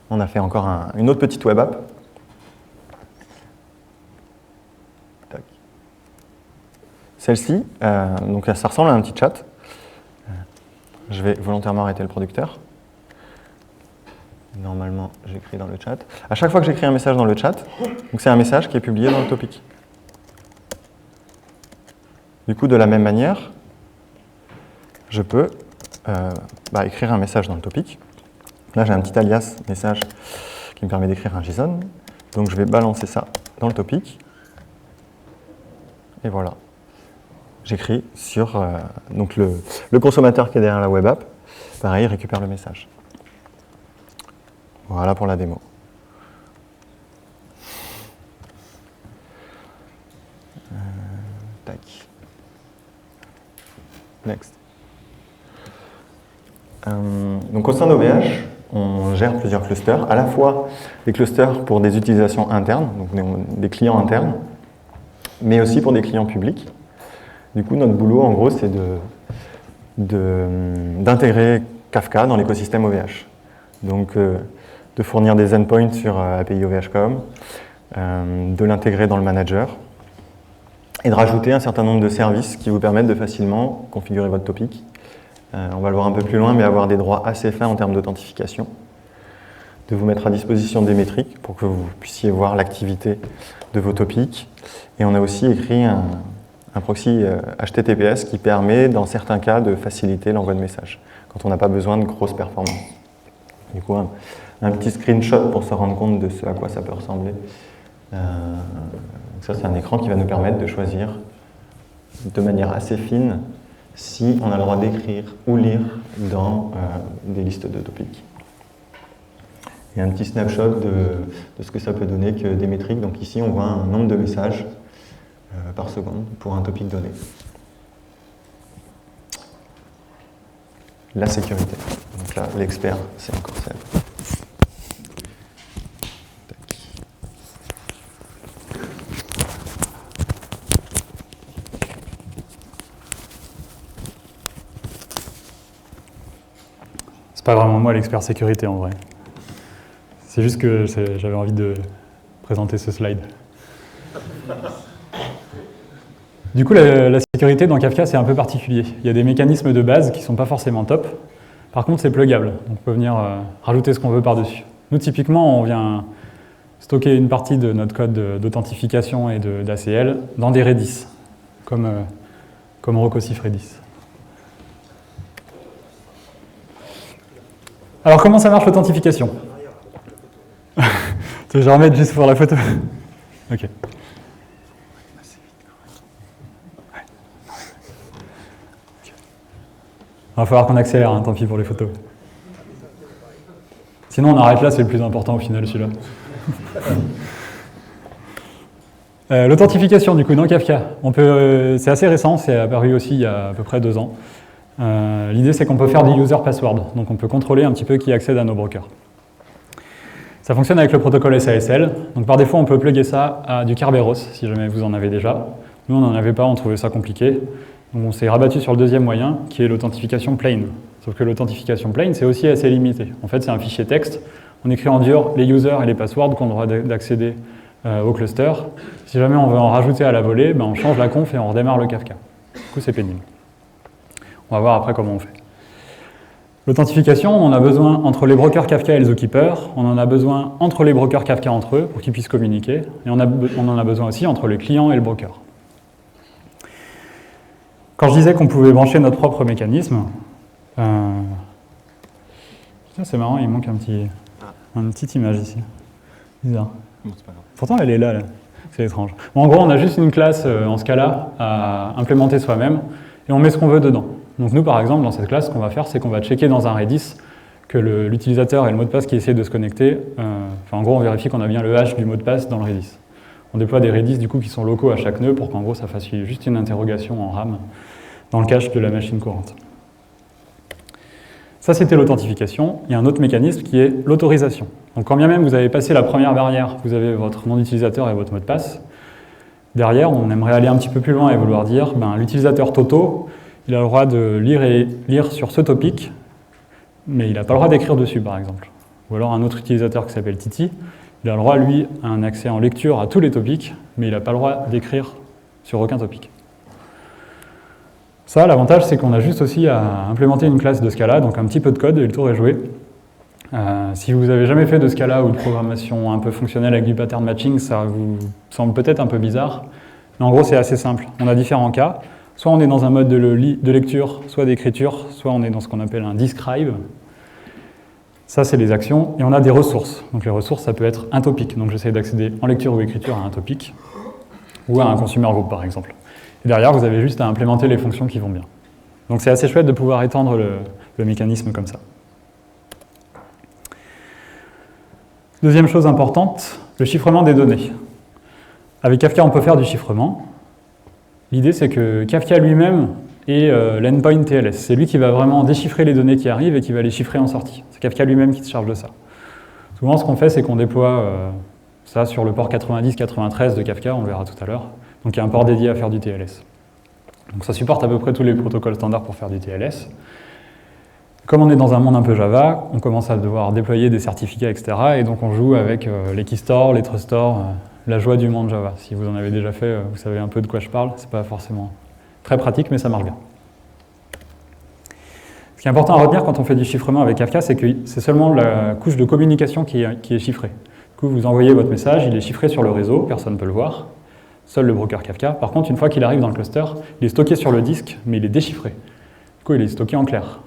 on a fait encore une autre petite web app. Tac. Celle-ci, donc ça ressemble à un petit chat. Je vais volontairement arrêter le producteur. Normalement, j'écris dans le chat. À chaque fois que j'écris un message dans le chat, c'est un message qui est publié dans le topic. Du coup, de la même manière, je peux écrire un message dans le topic. Là, j'ai un petit alias message qui me permet d'écrire un JSON. Donc, je vais balancer ça dans le topic. Et voilà. J'écris sur donc le consommateur qui est derrière la web app. Pareil, il récupère le message. Voilà pour la démo. Tac. Next. Donc au sein d'OVH, on gère plusieurs clusters, à la fois des clusters pour des utilisations internes, donc des clients internes, mais aussi pour des clients publics. Du coup, notre boulot, en gros, c'est d'intégrer Kafka dans l'écosystème OVH. Donc, de fournir des endpoints sur API OVH.com, de l'intégrer dans le manager, et de rajouter un certain nombre de services qui vous permettent de facilement configurer votre topic. On va le voir un peu plus loin, mais avoir des droits assez fins en termes d'authentification, de vous mettre à disposition des métriques pour que vous puissiez voir l'activité de vos topics. Et on a aussi écrit un proxy HTTPS qui permet, dans certains cas, de faciliter l'envoi de messages, quand on n'a pas besoin de grosses performances. Du coup, un petit screenshot pour se rendre compte de ce à quoi ça peut ressembler. Ça, c'est un écran qui va nous permettre de choisir de manière assez fine si on a le droit d'écrire ou lire dans des listes de topics. Et un petit snapshot de ce que ça peut donner que des métriques. Donc ici, on voit un nombre de messages par seconde pour un topic donné. La sécurité. Donc là, l'expert, c'est encore ça. C'est pas vraiment moi l'expert sécurité en vrai. C'est juste que j'avais envie de présenter ce slide. Du coup, la sécurité dans Kafka, c'est un peu particulier. Il y a des mécanismes de base qui ne sont pas forcément top. Par contre, c'est pluggable. Donc, on peut venir rajouter ce qu'on veut par-dessus. Nous, typiquement, on vient stocker une partie de notre code d'authentification et d'ACL dans des Redis, comme Rocosif Redis. Alors, comment ça marche l'authentification? Tu veux que je remette juste pour la photo? Ok. Il va falloir qu'on accélère, hein, tant pis pour les photos. Sinon, on arrête là, c'est le plus important au final, celui-là. L'authentification, du coup, dans Kafka. C'est assez récent, c'est apparu aussi il y a à peu près 2 ans. L'idée, c'est qu'on peut faire des user passwords, donc on peut contrôler un petit peu qui accède à nos brokers. Ça fonctionne avec le protocole SASL. Donc par défaut, on peut plugger ça à du Kerberos, si jamais vous en avez déjà. Nous, on n'en avait pas, on trouvait ça compliqué. Donc on s'est rabattu sur le deuxième moyen, qui est l'authentification plain. Sauf que l'authentification plain, c'est aussi assez limité. En fait, c'est un fichier texte. On écrit en dur les users et les passwords qui ont le droit d'accéder au cluster. Si jamais on veut en rajouter à la volée, ben on change la conf et on redémarre le Kafka. Du coup, c'est pénible. On va voir après comment on fait. L'authentification, on en a besoin entre les brokers Kafka et le zookeeper, on en a besoin entre les brokers Kafka entre eux pour qu'ils puissent communiquer, et on en a besoin aussi entre le client et le broker. Quand je disais qu'on pouvait brancher notre propre mécanisme, c'est marrant, il manque une petite image ici. Bizarre. Bon, c'est pas grave. Pourtant, elle est là. C'est étrange. Bon, en gros, on a juste une classe en Scala à implémenter soi-même, et on met ce qu'on veut dedans. Donc nous, par exemple, dans cette classe, ce qu'on va faire, c'est qu'on va checker dans un Redis que l'utilisateur et le mot de passe qui essaie de se connecter, en gros, on vérifie qu'on a bien le hash du mot de passe dans le Redis. On déploie des Redis, du coup, qui sont locaux à chaque nœud pour qu'en gros, ça fasse juste une interrogation en RAM dans le cache de la machine courante. Ça, c'était l'authentification. Il y a un autre mécanisme qui est l'autorisation. Donc quand bien même vous avez passé la première barrière, vous avez votre nom d'utilisateur et votre mot de passe, derrière, on aimerait aller un petit peu plus loin et vouloir dire, l'utilisateur Toto, il a le droit de lire sur ce topic, mais il n'a pas le droit d'écrire dessus, par exemple. Ou alors un autre utilisateur qui s'appelle Titi, il a le droit, lui, à un accès en lecture à tous les topics, mais il n'a pas le droit d'écrire sur aucun topic. Ça, l'avantage, c'est qu'on a juste aussi à implémenter une classe de Scala, donc un petit peu de code, et le tour est joué. Si vous n'avez jamais fait de Scala ou de programmation un peu fonctionnelle avec du pattern matching, ça vous semble peut-être un peu bizarre, mais en gros, c'est assez simple. On a différents cas. Soit on est dans un mode de lecture, soit d'écriture, soit on est dans ce qu'on appelle un describe. Ça, c'est les actions. Et on a des ressources. Donc les ressources, ça peut être un topic. Donc j'essaie d'accéder en lecture ou écriture à un topic, ou à un consumer group, par exemple. Et derrière, vous avez juste à implémenter les fonctions qui vont bien. Donc c'est assez chouette de pouvoir étendre le mécanisme comme ça. Deuxième chose importante, le chiffrement des données. Avec Kafka, on peut faire du chiffrement. L'idée, c'est que Kafka lui-même est l'endpoint TLS. C'est lui qui va vraiment déchiffrer les données qui arrivent et qui va les chiffrer en sortie. C'est Kafka lui-même qui se charge de ça. Souvent, ce qu'on fait, c'est qu'on déploie ça sur le port 90-93 de Kafka, on le verra tout à l'heure. Donc il y a un port dédié à faire du TLS. Donc ça supporte à peu près tous les protocoles standards pour faire du TLS. Comme on est dans un monde un peu Java, on commence à devoir déployer des certificats, etc. Et donc on joue avec les keystores, les truststores, la joie du monde Java. Si vous en avez déjà fait, vous savez un peu de quoi je parle. C'est pas forcément très pratique, mais ça marche bien. Ce qui est important à retenir quand on fait du chiffrement avec Kafka, c'est que c'est seulement la couche de communication qui est chiffrée. Du coup, vous envoyez votre message, il est chiffré sur le réseau, personne ne peut le voir, seul le broker Kafka. Par contre, une fois qu'il arrive dans le cluster, il est stocké sur le disque, mais il est déchiffré. Du coup, il est stocké en clair.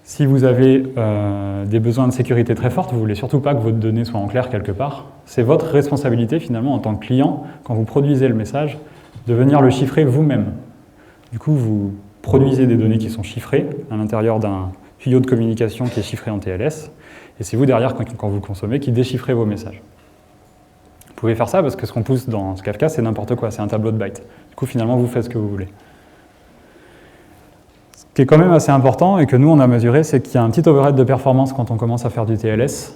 Si vous avez des besoins de sécurité très forts, vous ne voulez surtout pas que votre donnée soit en clair quelque part. C'est votre responsabilité finalement en tant que client, quand vous produisez le message, de venir le chiffrer vous-même. Du coup, vous produisez des données qui sont chiffrées à l'intérieur d'un tuyau de communication qui est chiffré en TLS, et c'est vous derrière, quand vous le consommez, qui déchiffrez vos messages. Vous pouvez faire ça parce que ce qu'on pousse dans ce Kafka, c'est n'importe quoi, c'est un tableau de bytes. Du coup, finalement, vous faites ce que vous voulez. Ce qui est quand même assez important et que nous, on a mesuré, c'est qu'il y a un petit overhead de performance quand on commence à faire du TLS.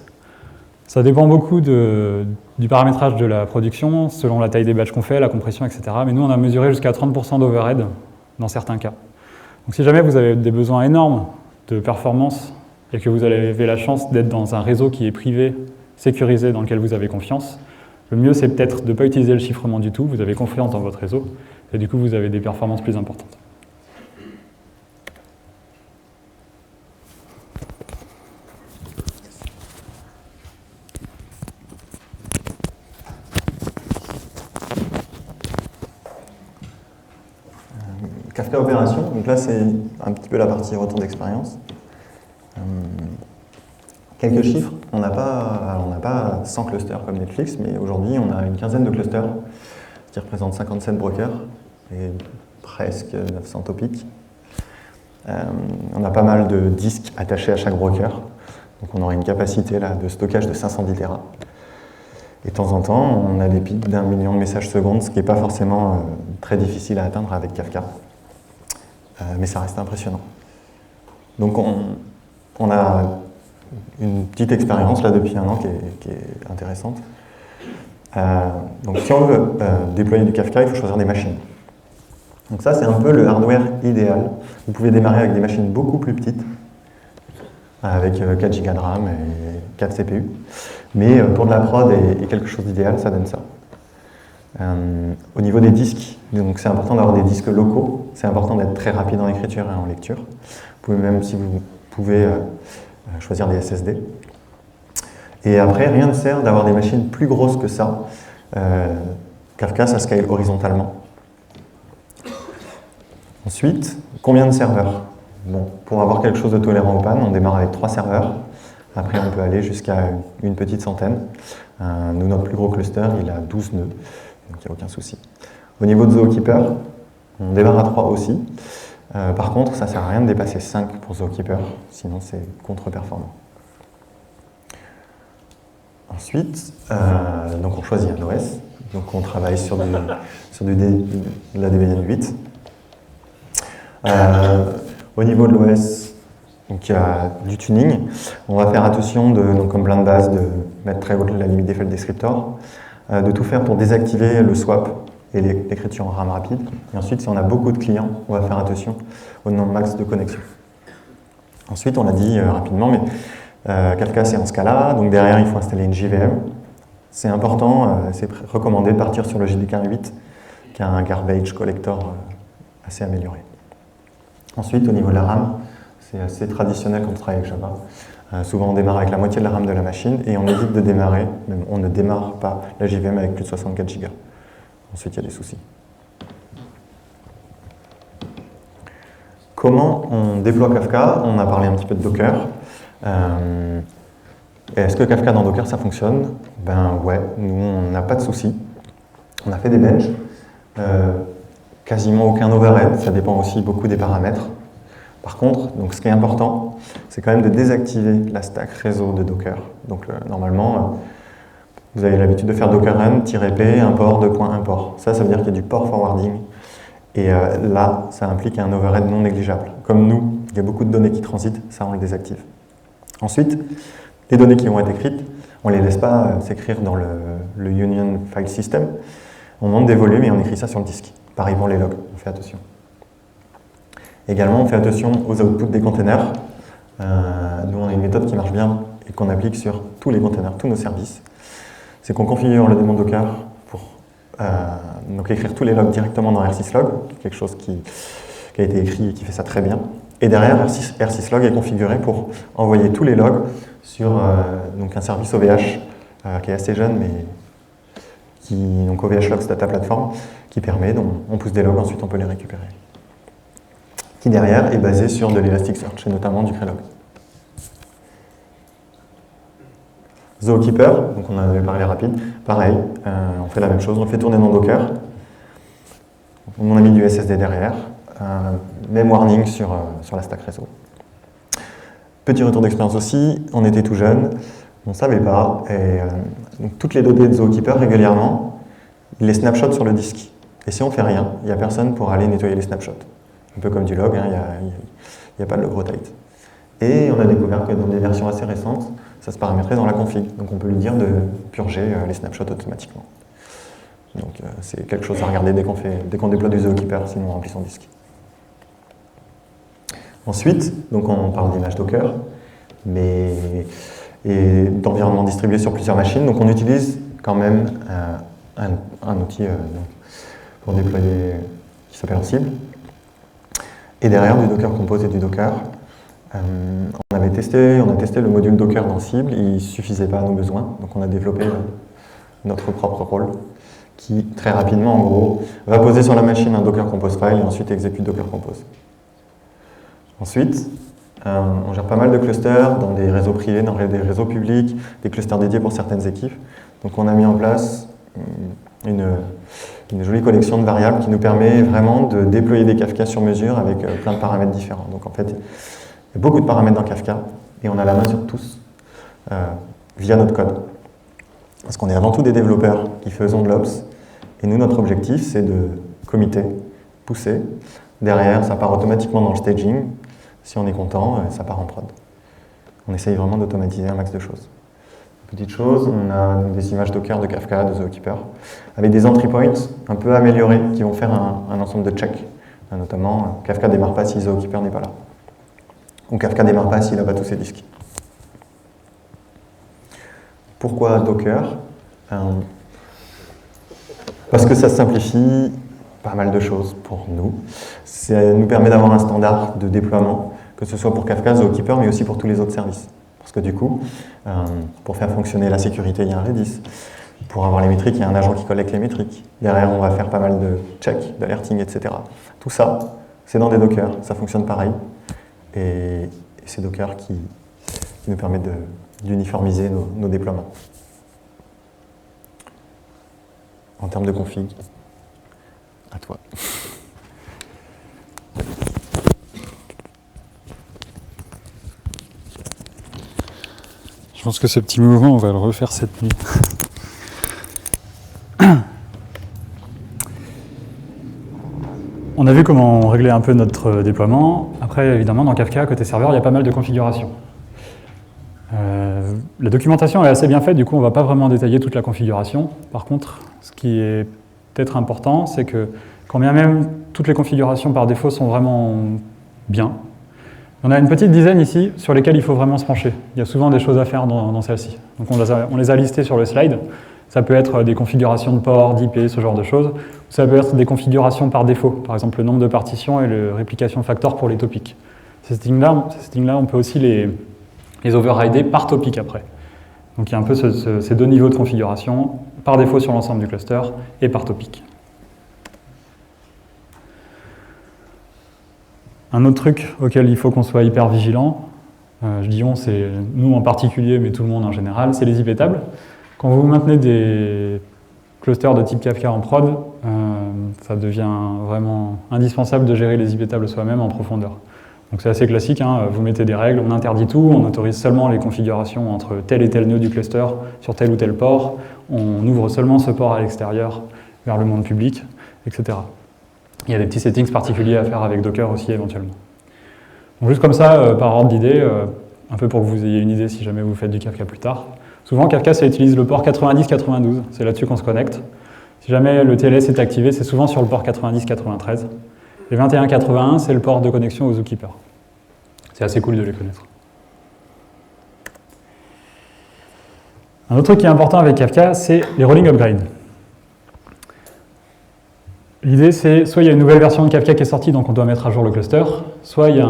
Ça dépend beaucoup du paramétrage de la production, selon la taille des batchs qu'on fait, la compression, etc. Mais nous, on a mesuré jusqu'à 30% d'overhead dans certains cas. Donc si jamais vous avez des besoins énormes de performance et que vous avez la chance d'être dans un réseau qui est privé, sécurisé, dans lequel vous avez confiance, le mieux, c'est peut-être de ne pas utiliser le chiffrement du tout. Vous avez confiance dans votre réseau et du coup, vous avez des performances plus importantes. Kafka Opération, donc là c'est un petit peu la partie retour d'expérience. Quelques chiffres, on n'a pas 100 clusters comme Netflix, mais aujourd'hui on a une quinzaine de clusters qui représentent 57 brokers et presque 900 topics. On a pas mal de disques attachés à chaque broker, donc on aura une capacité là, de stockage de 510 Tera. Et de temps en temps, on a des pics d'1 million de messages secondes, ce qui n'est pas forcément très difficile à atteindre avec Kafka. Mais ça reste impressionnant. Donc on a une petite expérience là depuis 1 an qui est intéressante. Donc si on veut déployer du Kafka, il faut choisir des machines. Donc ça, c'est un peu le hardware idéal. Vous pouvez démarrer avec des machines beaucoup plus petites, avec 4 Go de RAM et 4 CPU. Mais pour de la prod et quelque chose d'idéal, ça donne ça. Au niveau des disques, donc c'est important d'avoir des disques locaux. C'est important d'être très rapide en écriture et en lecture. Vous pouvez même, si vous pouvez, choisir des SSD. Et après, rien ne sert d'avoir des machines plus grosses que ça. Kafka, ça scale horizontalement. Ensuite, combien de serveurs? Bon, pour avoir quelque chose de tolérant aux pannes, on démarre avec 3 serveurs. Après, on peut aller jusqu'à une petite centaine. Nous, notre plus gros cluster, il a 12 nœuds, donc il n'y a aucun souci. Au niveau de Zookeeper, on démarre à 3 aussi. Par contre, ça ne sert à rien de dépasser 5 pour Zookeeper, sinon c'est contre-performant. Ensuite, donc on choisit un OS. Donc on travaille sur de la Debian 8. Au niveau de l'OS, donc il y a du tuning. On va faire attention, donc comme plein de bases, de mettre très haute la limite des files descriptors, de tout faire pour désactiver le swap et l'écriture en RAM rapide. Et ensuite, si on a beaucoup de clients, on va faire attention au nombre max de connexions. Ensuite, on l'a dit rapidement, mais Kafka c'est en Scala, donc derrière il faut installer une JVM. C'est important, c'est recommandé de partir sur le JDK 8, qui a un garbage collector assez amélioré. Ensuite, au niveau de la RAM, c'est assez traditionnel quand on travaille avec Java. Souvent, on démarre avec la moitié de la RAM de la machine et on évite de démarrer, même on ne démarre pas la JVM avec plus de 64 Go. Ensuite, il y a des soucis. Comment on déploie Kafka? On a parlé un petit peu de Docker. Est-ce que Kafka dans Docker, ça fonctionne? Ben ouais, nous, on n'a pas de soucis. On a fait des benches. Quasiment aucun overhead, ça dépend aussi beaucoup des paramètres. Par contre, donc ce qui est important, c'est quand même de désactiver la stack réseau de Docker. Donc normalement, vous avez l'habitude de faire docker run, -p, import, import. Ça veut dire qu'il y a du port forwarding. Et là, ça implique un overhead non négligeable. Comme nous, il y a beaucoup de données qui transitent, ça on le désactive. Ensuite, les données qui vont être écrites, on ne les laisse pas s'écrire dans le Union File System. On monte des volumes et on écrit ça sur le disque. Pareil pour les logs, on fait attention. Également, on fait attention aux outputs des containers. Nous, on a une méthode qui marche bien et qu'on applique sur tous les containers, tous nos services. C'est qu'on configure le démon Docker pour donc écrire tous les logs directement dans R6log, quelque chose qui a été écrit et qui fait ça très bien. Et derrière, R6log est configuré pour envoyer tous les logs sur donc un service OVH qui est assez jeune, mais donc OVH Logs Data Platform, qui permet, donc on pousse des logs, ensuite on peut les récupérer. Qui derrière est basé sur de l'Elasticsearch et notamment du Krelog. Zookeeper, donc on en avait parlé rapide, pareil, on fait la même chose, on le fait tourner dans Docker. On a mis du SSD derrière, même warning sur la stack réseau. Petit retour d'expérience aussi, on était tout jeune, on ne savait pas, et donc toutes les données de Zookeeper régulièrement, il les snapshots sur le disque. Et si on ne fait rien, il n'y a personne pour aller nettoyer les snapshots. Un peu comme du log, il n'y a pas de log rotate. Et on a découvert que dans des versions assez récentes, ça se paramétrait dans la config. Donc on peut lui dire de purger les snapshots automatiquement. Donc c'est quelque chose à regarder dès qu'on déploie du Zookeeper, sinon on remplit son disque. Ensuite, donc on parle d'image Docker, et d'environnement distribué sur plusieurs machines. Donc on utilise quand même un outil pour déployer qui s'appelle Ansible. Et derrière du Docker Compose et du Docker. On a testé le module Docker d'Ansible, il ne suffisait pas à nos besoins, donc on a développé notre propre rôle qui, très rapidement, en gros, va poser sur la machine un Docker Compose file et ensuite exécute Docker Compose. Ensuite, on gère pas mal de clusters dans des réseaux privés, dans des réseaux publics, des clusters dédiés pour certaines équipes. Donc on a mis en place une jolie collection de variables qui nous permet vraiment de déployer des Kafka sur mesure avec plein de paramètres différents. Donc en fait, il y a beaucoup de paramètres dans Kafka et on a la main sur tous via notre code. Parce qu'on est avant tout des développeurs qui faisons de l'Ops et nous, notre objectif, c'est de committer, pousser. Derrière, ça part automatiquement dans le staging. Si on est content, ça part en prod. On essaye vraiment d'automatiser un max de choses. Petite chose, on a donc des images Docker de Kafka, de Zookeeper, avec des entry points un peu améliorés qui vont faire un ensemble de checks. Notamment, Kafka démarre pas si Zookeeper n'est pas là. Ou Kafka démarre pas s'il n'a pas tous ses disques. Pourquoi Docker? Parce que ça simplifie pas mal de choses pour nous. Ça nous permet d'avoir un standard de déploiement, que ce soit pour Kafka, Zookeeper, mais aussi pour tous les autres services. Parce que du coup, pour faire fonctionner la sécurité, il y a un Redis. Pour avoir les métriques, il y a un agent qui collecte les métriques. Derrière, on va faire pas mal de checks, d'alerting, etc. Tout ça, c'est dans des Docker, ça fonctionne pareil. Et c'est Docker qui nous permet d'uniformiser nos déploiements. En termes de config, à toi. Je pense que ce petit mouvement, on va le refaire cette nuit. On a vu comment on réglait un peu notre déploiement. Après, évidemment, dans Kafka, côté serveur, il y a pas mal de configurations. La documentation est assez bien faite, du coup, on ne va pas vraiment détailler toute la configuration. Par contre, ce qui est peut-être important, c'est que quand bien même toutes les configurations par défaut sont vraiment bien, on a une petite dizaine ici sur lesquelles il faut vraiment se pencher. Il y a souvent des choses à faire dans celle-ci. Donc on les a listées sur le slide. Ça peut être des configurations de port, d'IP, ce genre de choses. Ça peut être des configurations par défaut, par exemple le nombre de partitions et le réplication factor pour les topics. Ces settings-là, on peut aussi les overrider par topic après. Donc il y a un peu ces deux niveaux de configuration, par défaut sur l'ensemble du cluster et par topic. Un autre truc auquel il faut qu'on soit hyper vigilant, je dis on, c'est nous en particulier, mais tout le monde en général, c'est les IP tables. Quand vous maintenez des clusters de type Kafka en prod, ça devient vraiment indispensable de gérer les IP tables soi-même en profondeur. Donc c'est assez classique, hein, vous mettez des règles, on interdit tout, on autorise seulement les configurations entre tel et tel nœud du cluster sur tel ou tel port, on ouvre seulement ce port à l'extérieur vers le monde public, etc. Il y a des petits settings particuliers à faire avec Docker aussi éventuellement. Donc juste comme ça, par ordre d'idée, un peu pour que vous ayez une idée si jamais vous faites du Kafka plus tard. Souvent Kafka ça utilise le port 90-92, c'est là-dessus qu'on se connecte. Si jamais le TLS est activé, c'est souvent sur le port 90-93. Et 21-81, c'est le port de connexion aux Zookeeper. C'est assez cool de les connaître. Un autre truc qui est important avec Kafka, c'est les rolling upgrades. L'idée, c'est soit il y a une nouvelle version de Kafka qui est sortie, donc on doit mettre à jour le cluster, soit il y a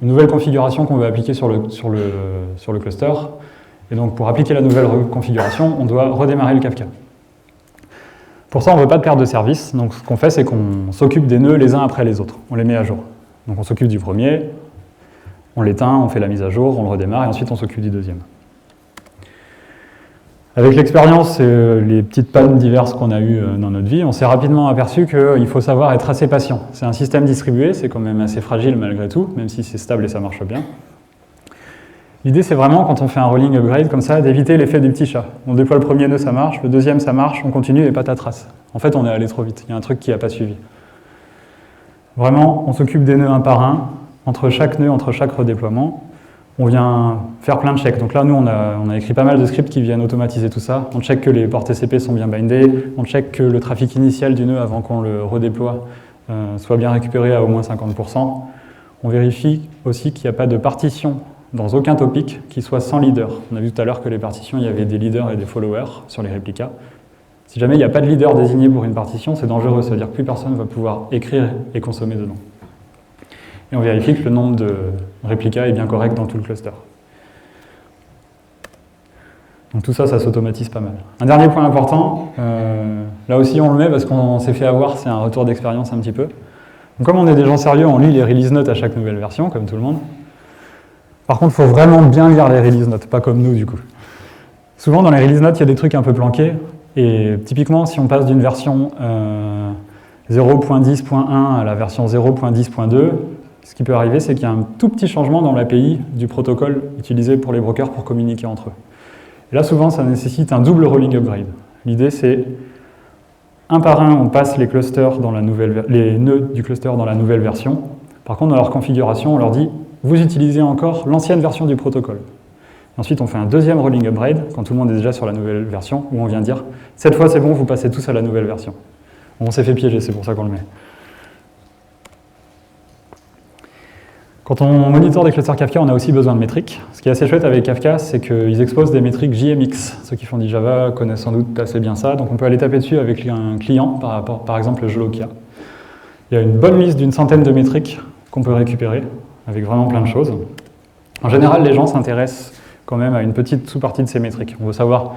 une nouvelle configuration qu'on veut appliquer sur le cluster. Et donc pour appliquer la nouvelle configuration, on doit redémarrer le Kafka. Pour ça, on ne veut pas de perte de service, donc ce qu'on fait, c'est qu'on s'occupe des nœuds les uns après les autres. On les met à jour. Donc on s'occupe du premier, on l'éteint, on fait la mise à jour, on le redémarre, et ensuite on s'occupe du deuxième. Avec l'expérience et les petites pannes diverses qu'on a eues dans notre vie, on s'est rapidement aperçu qu'il faut savoir être assez patient. C'est un système distribué, c'est quand même assez fragile malgré tout, même si c'est stable et ça marche bien. L'idée, c'est vraiment, quand on fait un rolling upgrade comme ça, d'éviter l'effet du petit chat. On déploie le premier nœud, ça marche, le deuxième, ça marche, on continue et patatras. En fait, on est allé trop vite, il y a un truc qui n'a pas suivi. Vraiment, on s'occupe des nœuds un par un, entre chaque nœud, entre chaque redéploiement. On vient faire plein de checks. Donc là, nous, on a écrit pas mal de scripts qui viennent automatiser tout ça. On check que les ports TCP sont bien bindés, on check que le trafic initial du nœud avant qu'on le redéploie soit bien récupéré à au moins 50%. On vérifie aussi qu'il n'y a pas de partition dans aucun topic qui soit sans leader. On a vu tout à l'heure que les partitions, il y avait des leaders et des followers sur les réplicas. Si jamais il n'y a pas de leader désigné pour une partition, c'est dangereux, ça veut dire que plus personne ne va pouvoir écrire et consommer dedans. Et on vérifie que le nombre de réplicas est bien correct dans tout le cluster. Donc tout ça, ça s'automatise pas mal. Un dernier point important, là aussi on le met parce qu'on s'est fait avoir, c'est un retour d'expérience un petit peu. Donc comme on est des gens sérieux, on lit les release notes à chaque nouvelle version, comme tout le monde. Par contre, il faut vraiment bien lire les release notes, pas comme nous du coup. Souvent dans les release notes, il y a des trucs un peu planqués, et typiquement si on passe d'une version 0.10.1 à la version 0.10.2, ce qui peut arriver, c'est qu'il y a un tout petit changement dans l'API du protocole utilisé pour les brokers pour communiquer entre eux. Et là, souvent, ça nécessite un double rolling upgrade. L'idée, c'est un par un, on passe les clusters dans les nœuds du cluster dans la nouvelle version. Par contre, dans leur configuration, on leur dit vous utilisez encore l'ancienne version du protocole. Ensuite, on fait un deuxième rolling upgrade, quand tout le monde est déjà sur la nouvelle version, où on vient dire « Cette fois, c'est bon, vous passez tous à la nouvelle version ». On s'est fait piéger, c'est pour ça qu'on le met. Quand on monitore des clusters Kafka, on a aussi besoin de métriques. Ce qui est assez chouette avec Kafka, c'est qu'ils exposent des métriques JMX. Ceux qui font du Java connaissent sans doute assez bien ça. Donc on peut aller taper dessus avec un client, par exemple le Jolokia. Il y a une bonne liste d'une centaine de métriques qu'on peut récupérer, avec vraiment plein de choses. En général, les gens s'intéressent quand même à une petite sous-partie de ces métriques. On veut savoir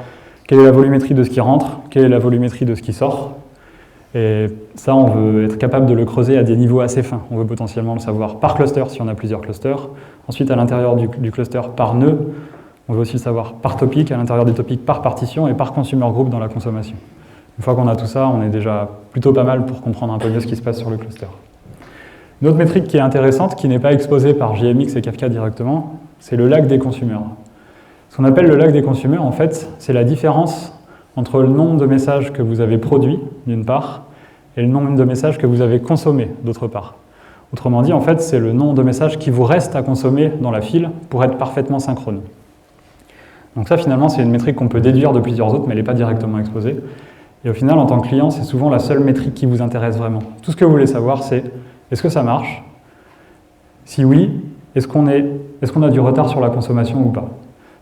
quelle est la volumétrie de ce qui rentre, quelle est la volumétrie de ce qui sort. Et ça, on veut être capable de le creuser à des niveaux assez fins. On veut potentiellement le savoir par cluster, si on a plusieurs clusters. Ensuite, à l'intérieur du cluster, par nœud. On veut aussi le savoir par topic, à l'intérieur des topics, par partition et par consumer group dans la consommation. Une fois qu'on a tout ça, on est déjà plutôt pas mal pour comprendre un peu mieux ce qui se passe sur le cluster. Une autre métrique qui est intéressante, qui n'est pas exposée par JMX et Kafka directement, c'est le lag des consumers. Ce qu'on appelle le lag des consumers, en fait, c'est la différence entre le nombre de messages que vous avez produits, d'une part, et le nombre de messages que vous avez consommés, d'autre part. Autrement dit, en fait, c'est le nombre de messages qui vous reste à consommer dans la file pour être parfaitement synchrone. Donc ça, finalement, c'est une métrique qu'on peut déduire de plusieurs autres, mais elle n'est pas directement exposée. Et au final, en tant que client, c'est souvent la seule métrique qui vous intéresse vraiment. Tout ce que vous voulez savoir, c'est est-ce que ça marche? Si oui, est-ce qu'on a du retard sur la consommation ou pas?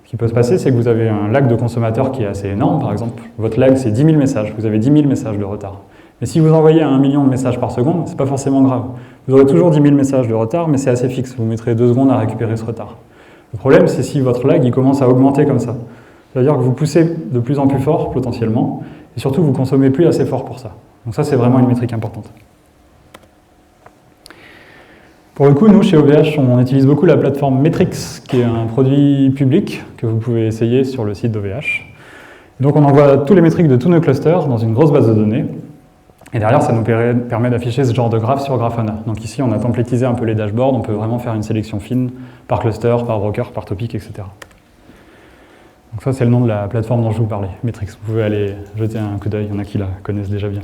Ce qui peut se passer, c'est que vous avez un lag de consommateurs qui est assez énorme. Par exemple, votre lag, c'est 10 000 messages. Vous avez 10 000 messages de retard. Mais si vous envoyez 1 million de messages par seconde, ce n'est pas forcément grave. Vous aurez toujours 10 000 messages de retard, mais c'est assez fixe. Vous mettrez 2 secondes à récupérer ce retard. Le problème, c'est si votre lag il commence à augmenter comme ça. C'est-à-dire que vous poussez de plus en plus fort, potentiellement, et surtout, vous ne consommez plus assez fort pour ça. Donc ça, c'est vraiment une métrique importante. Pour le coup, nous, chez OVH, on utilise beaucoup la plateforme Metrics, qui est un produit public que vous pouvez essayer sur le site d'OVH. Donc on envoie tous les métriques de tous nos clusters dans une grosse base de données. Et derrière, ça nous permet d'afficher ce genre de graphe sur Grafana. Donc ici, on a templétisé un peu les dashboards. On peut vraiment faire une sélection fine par cluster, par broker, par topic, etc. Donc ça, c'est le nom de la plateforme dont je vous parlais, Metrics. Vous pouvez aller jeter un coup d'œil. Il y en a qui la connaissent déjà bien.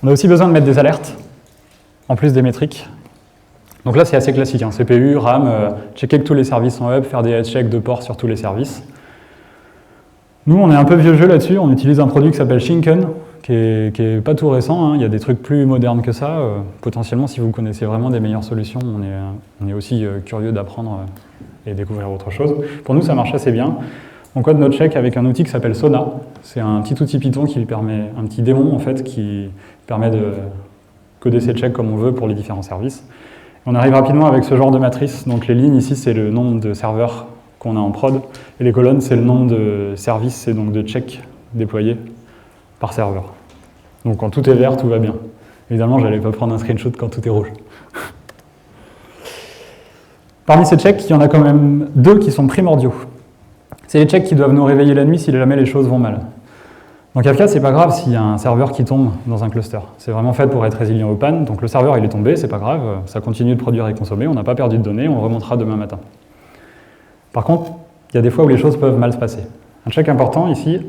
On a aussi besoin de mettre des alertes, en plus des métriques. Donc là, c'est assez classique, hein. CPU, RAM, checker que tous les services sont up, faire des health checks de port sur tous les services. Nous, on est un peu vieux jeu là-dessus. On utilise un produit qui s'appelle Shinken, qui est pas tout récent, hein. Il y a des trucs plus modernes que ça. Potentiellement, si vous connaissez vraiment des meilleures solutions, on est aussi curieux d'apprendre et découvrir autre chose. Pour nous, ça marche assez bien. On code notre check avec un outil qui s'appelle Sona. C'est un petit outil Python qui permet, un petit démon en fait, qui permet de coder ses checks comme on veut pour les différents services. On arrive rapidement avec ce genre de matrice. Donc les lignes ici, c'est le nombre de serveurs qu'on a en prod, et les colonnes, c'est le nombre de services et donc de checks déployés par serveur. Donc quand tout est vert, tout va bien. Évidemment, je n'allais pas prendre un screenshot quand tout est rouge. Parmi ces checks, il y en a quand même 2 qui sont primordiaux. C'est les checks qui doivent nous réveiller la nuit si jamais les choses vont mal. Dans Kafka, c'est pas grave s'il y a un serveur qui tombe dans un cluster. C'est vraiment fait pour être résilient aux pannes. Donc le serveur, il est tombé, c'est pas grave, ça continue de produire et consommer, on n'a pas perdu de données, on remontera demain matin. Par contre, il y a des fois où les choses peuvent mal se passer. Un check important ici,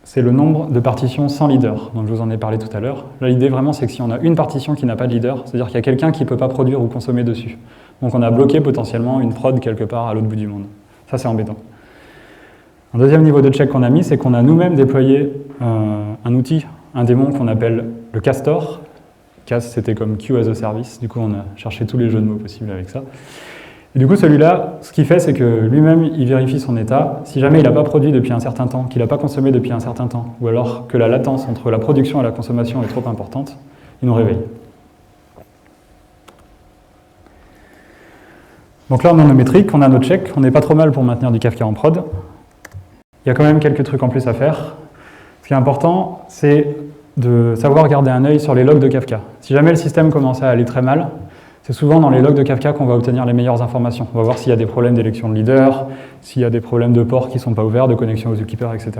c'est le nombre de partitions sans leader. Donc je vous en ai parlé tout à l'heure. Là, l'idée vraiment, c'est que si on a une partition qui n'a pas de leader, c'est-à-dire qu'il y a quelqu'un qui ne peut pas produire ou consommer dessus. Donc on a bloqué potentiellement une prod quelque part à l'autre bout du monde. Ça, c'est embêtant. Un deuxième niveau de check qu'on a mis, c'est qu'on a nous-mêmes déployé un outil, un démon qu'on appelle le Castor. Cas, c'était comme Q as a service. Du coup, on a cherché tous les jeux de mots possibles avec ça. Et du coup, celui-là, ce qu'il fait, c'est que lui-même, il vérifie son état. Si jamais il n'a pas produit depuis un certain temps, qu'il n'a pas consommé depuis un certain temps, ou alors que la latence entre la production et la consommation est trop importante, il nous réveille. Donc là, on a nos métriques, on a nos checks, on n'est pas trop mal pour maintenir du Kafka en prod. Il y a quand même quelques trucs en plus à faire. Ce qui est important, c'est de savoir garder un œil sur les logs de Kafka. Si jamais le système commence à aller très mal, c'est souvent dans les logs de Kafka qu'on va obtenir les meilleures informations. On va voir s'il y a des problèmes d'élection de leader, s'il y a des problèmes de ports qui ne sont pas ouverts, de connexion aux zookeepers, etc.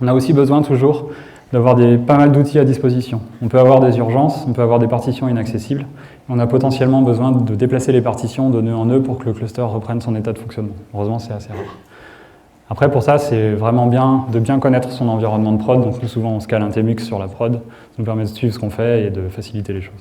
On a aussi besoin toujours d'avoir pas mal d'outils à disposition. On peut avoir des urgences, on peut avoir des partitions inaccessibles. On a potentiellement besoin de déplacer les partitions de nœud en nœud pour que le cluster reprenne son état de fonctionnement. Heureusement, c'est assez rare. Après, pour ça, c'est vraiment bien de bien connaître son environnement de prod. Donc, nous, souvent, on scale un Tmux sur la prod. Ça nous permet de suivre ce qu'on fait et de faciliter les choses.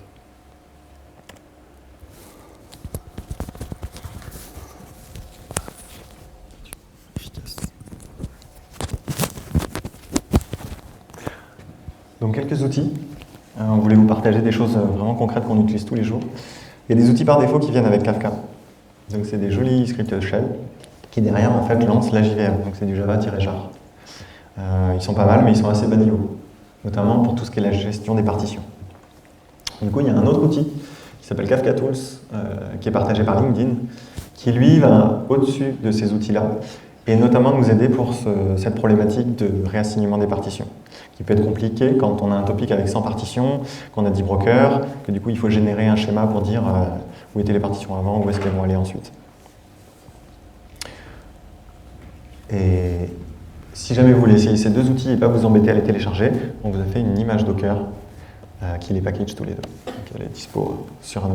Donc quelques outils. On voulait vous partager des choses vraiment concrètes qu'on utilise tous les jours. Il y a des outils par défaut qui viennent avec Kafka. Donc c'est des jolis scripts shell qui derrière en fait lancent la JVM. Donc c'est du Java-jar. Ils sont pas mal, mais ils sont assez bas niveau, notamment pour tout ce qui est la gestion des partitions. Du coup, il y a un autre outil qui s'appelle Kafka Tools, qui est partagé par LinkedIn, qui lui va au-dessus de ces outils-là, et notamment nous aider pour cette problématique de réassignement des partitions, qui peut être compliqué quand on a un topic avec 100 partitions, qu'on a 10 brokers, que du coup il faut générer un schéma pour dire où étaient les partitions avant, où est-ce qu'elles vont aller ensuite. Et si jamais vous voulez essayer ces deux outils et pas vous embêter à les télécharger, on vous a fait une image Docker qui les package tous les deux. Donc elle est dispo sur un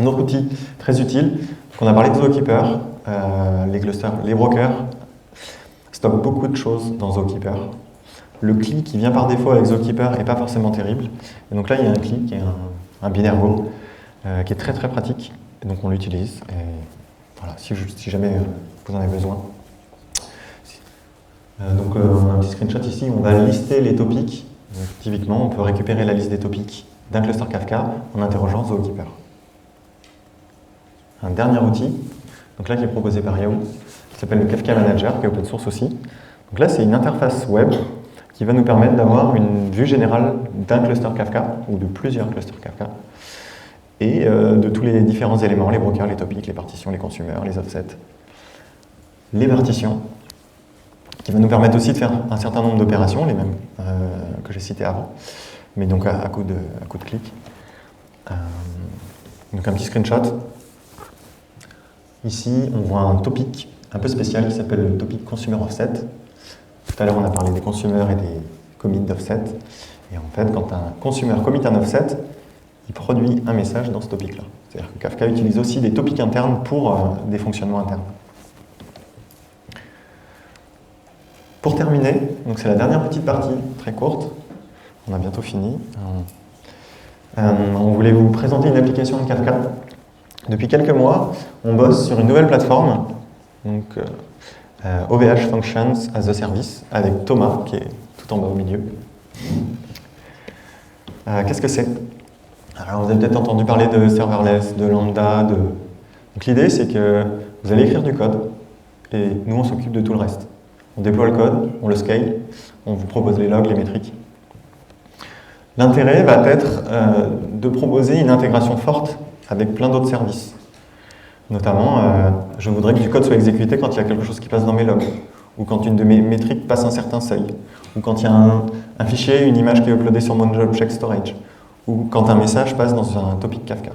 autre outil très utile, on a parlé de Zookeeper, les clusters, les brokers stockent beaucoup de choses dans Zookeeper. Le CLI qui vient par défaut avec Zookeeper n'est pas forcément terrible. Et donc là, il y a un CLI qui est un binaire Go qui est très très pratique. Et donc on l'utilise. Et voilà, si jamais vous en avez besoin. Donc un petit screenshot ici, on va lister les topics. Donc, typiquement, on peut récupérer la liste des topics d'un cluster Kafka en interrogeant Zookeeper. Un dernier outil, donc là qui est proposé par Yahoo, qui s'appelle le Kafka Manager, qui est open source aussi. Donc là, c'est une interface web qui va nous permettre d'avoir une vue générale d'un cluster Kafka, ou de plusieurs clusters Kafka, et de tous les différents éléments, les brokers, les topics, les partitions, les consommateurs, les offsets, les partitions, qui va nous permettre aussi de faire un certain nombre d'opérations, les mêmes que j'ai citées avant, mais donc à coup de clic. Donc un petit screenshot. Ici, on voit un topic un peu spécial qui s'appelle le topic consumer offset. Tout à l'heure, on a parlé des consommateurs et des commits d'offset. Et en fait, quand un consumer commit un offset, il produit un message dans ce topic-là. C'est-à-dire que Kafka utilise aussi des topics internes pour des fonctionnements internes. Pour terminer, donc c'est la dernière petite partie, très courte. On a bientôt fini. On voulait vous présenter une application de Kafka. Depuis quelques mois, on bosse sur une nouvelle plateforme, donc OVH Functions as a Service, avec Thomas, qui est tout en bas au milieu. Qu'est-ce que c'est? Alors, vous avez peut-être entendu parler de serverless, de lambda. Donc l'idée, c'est que vous allez écrire du code, et nous, on s'occupe de tout le reste. On déploie le code, on le scale, on vous propose les logs, les métriques. L'intérêt va être de proposer une intégration forte avec plein d'autres services. Notamment, je voudrais que du code soit exécuté quand il y a quelque chose qui passe dans mes logs, ou quand une de mes métriques passe un certain seuil, ou quand il y a un fichier, une image qui est uploadée sur mon object storage, ou quand un message passe dans un topic Kafka.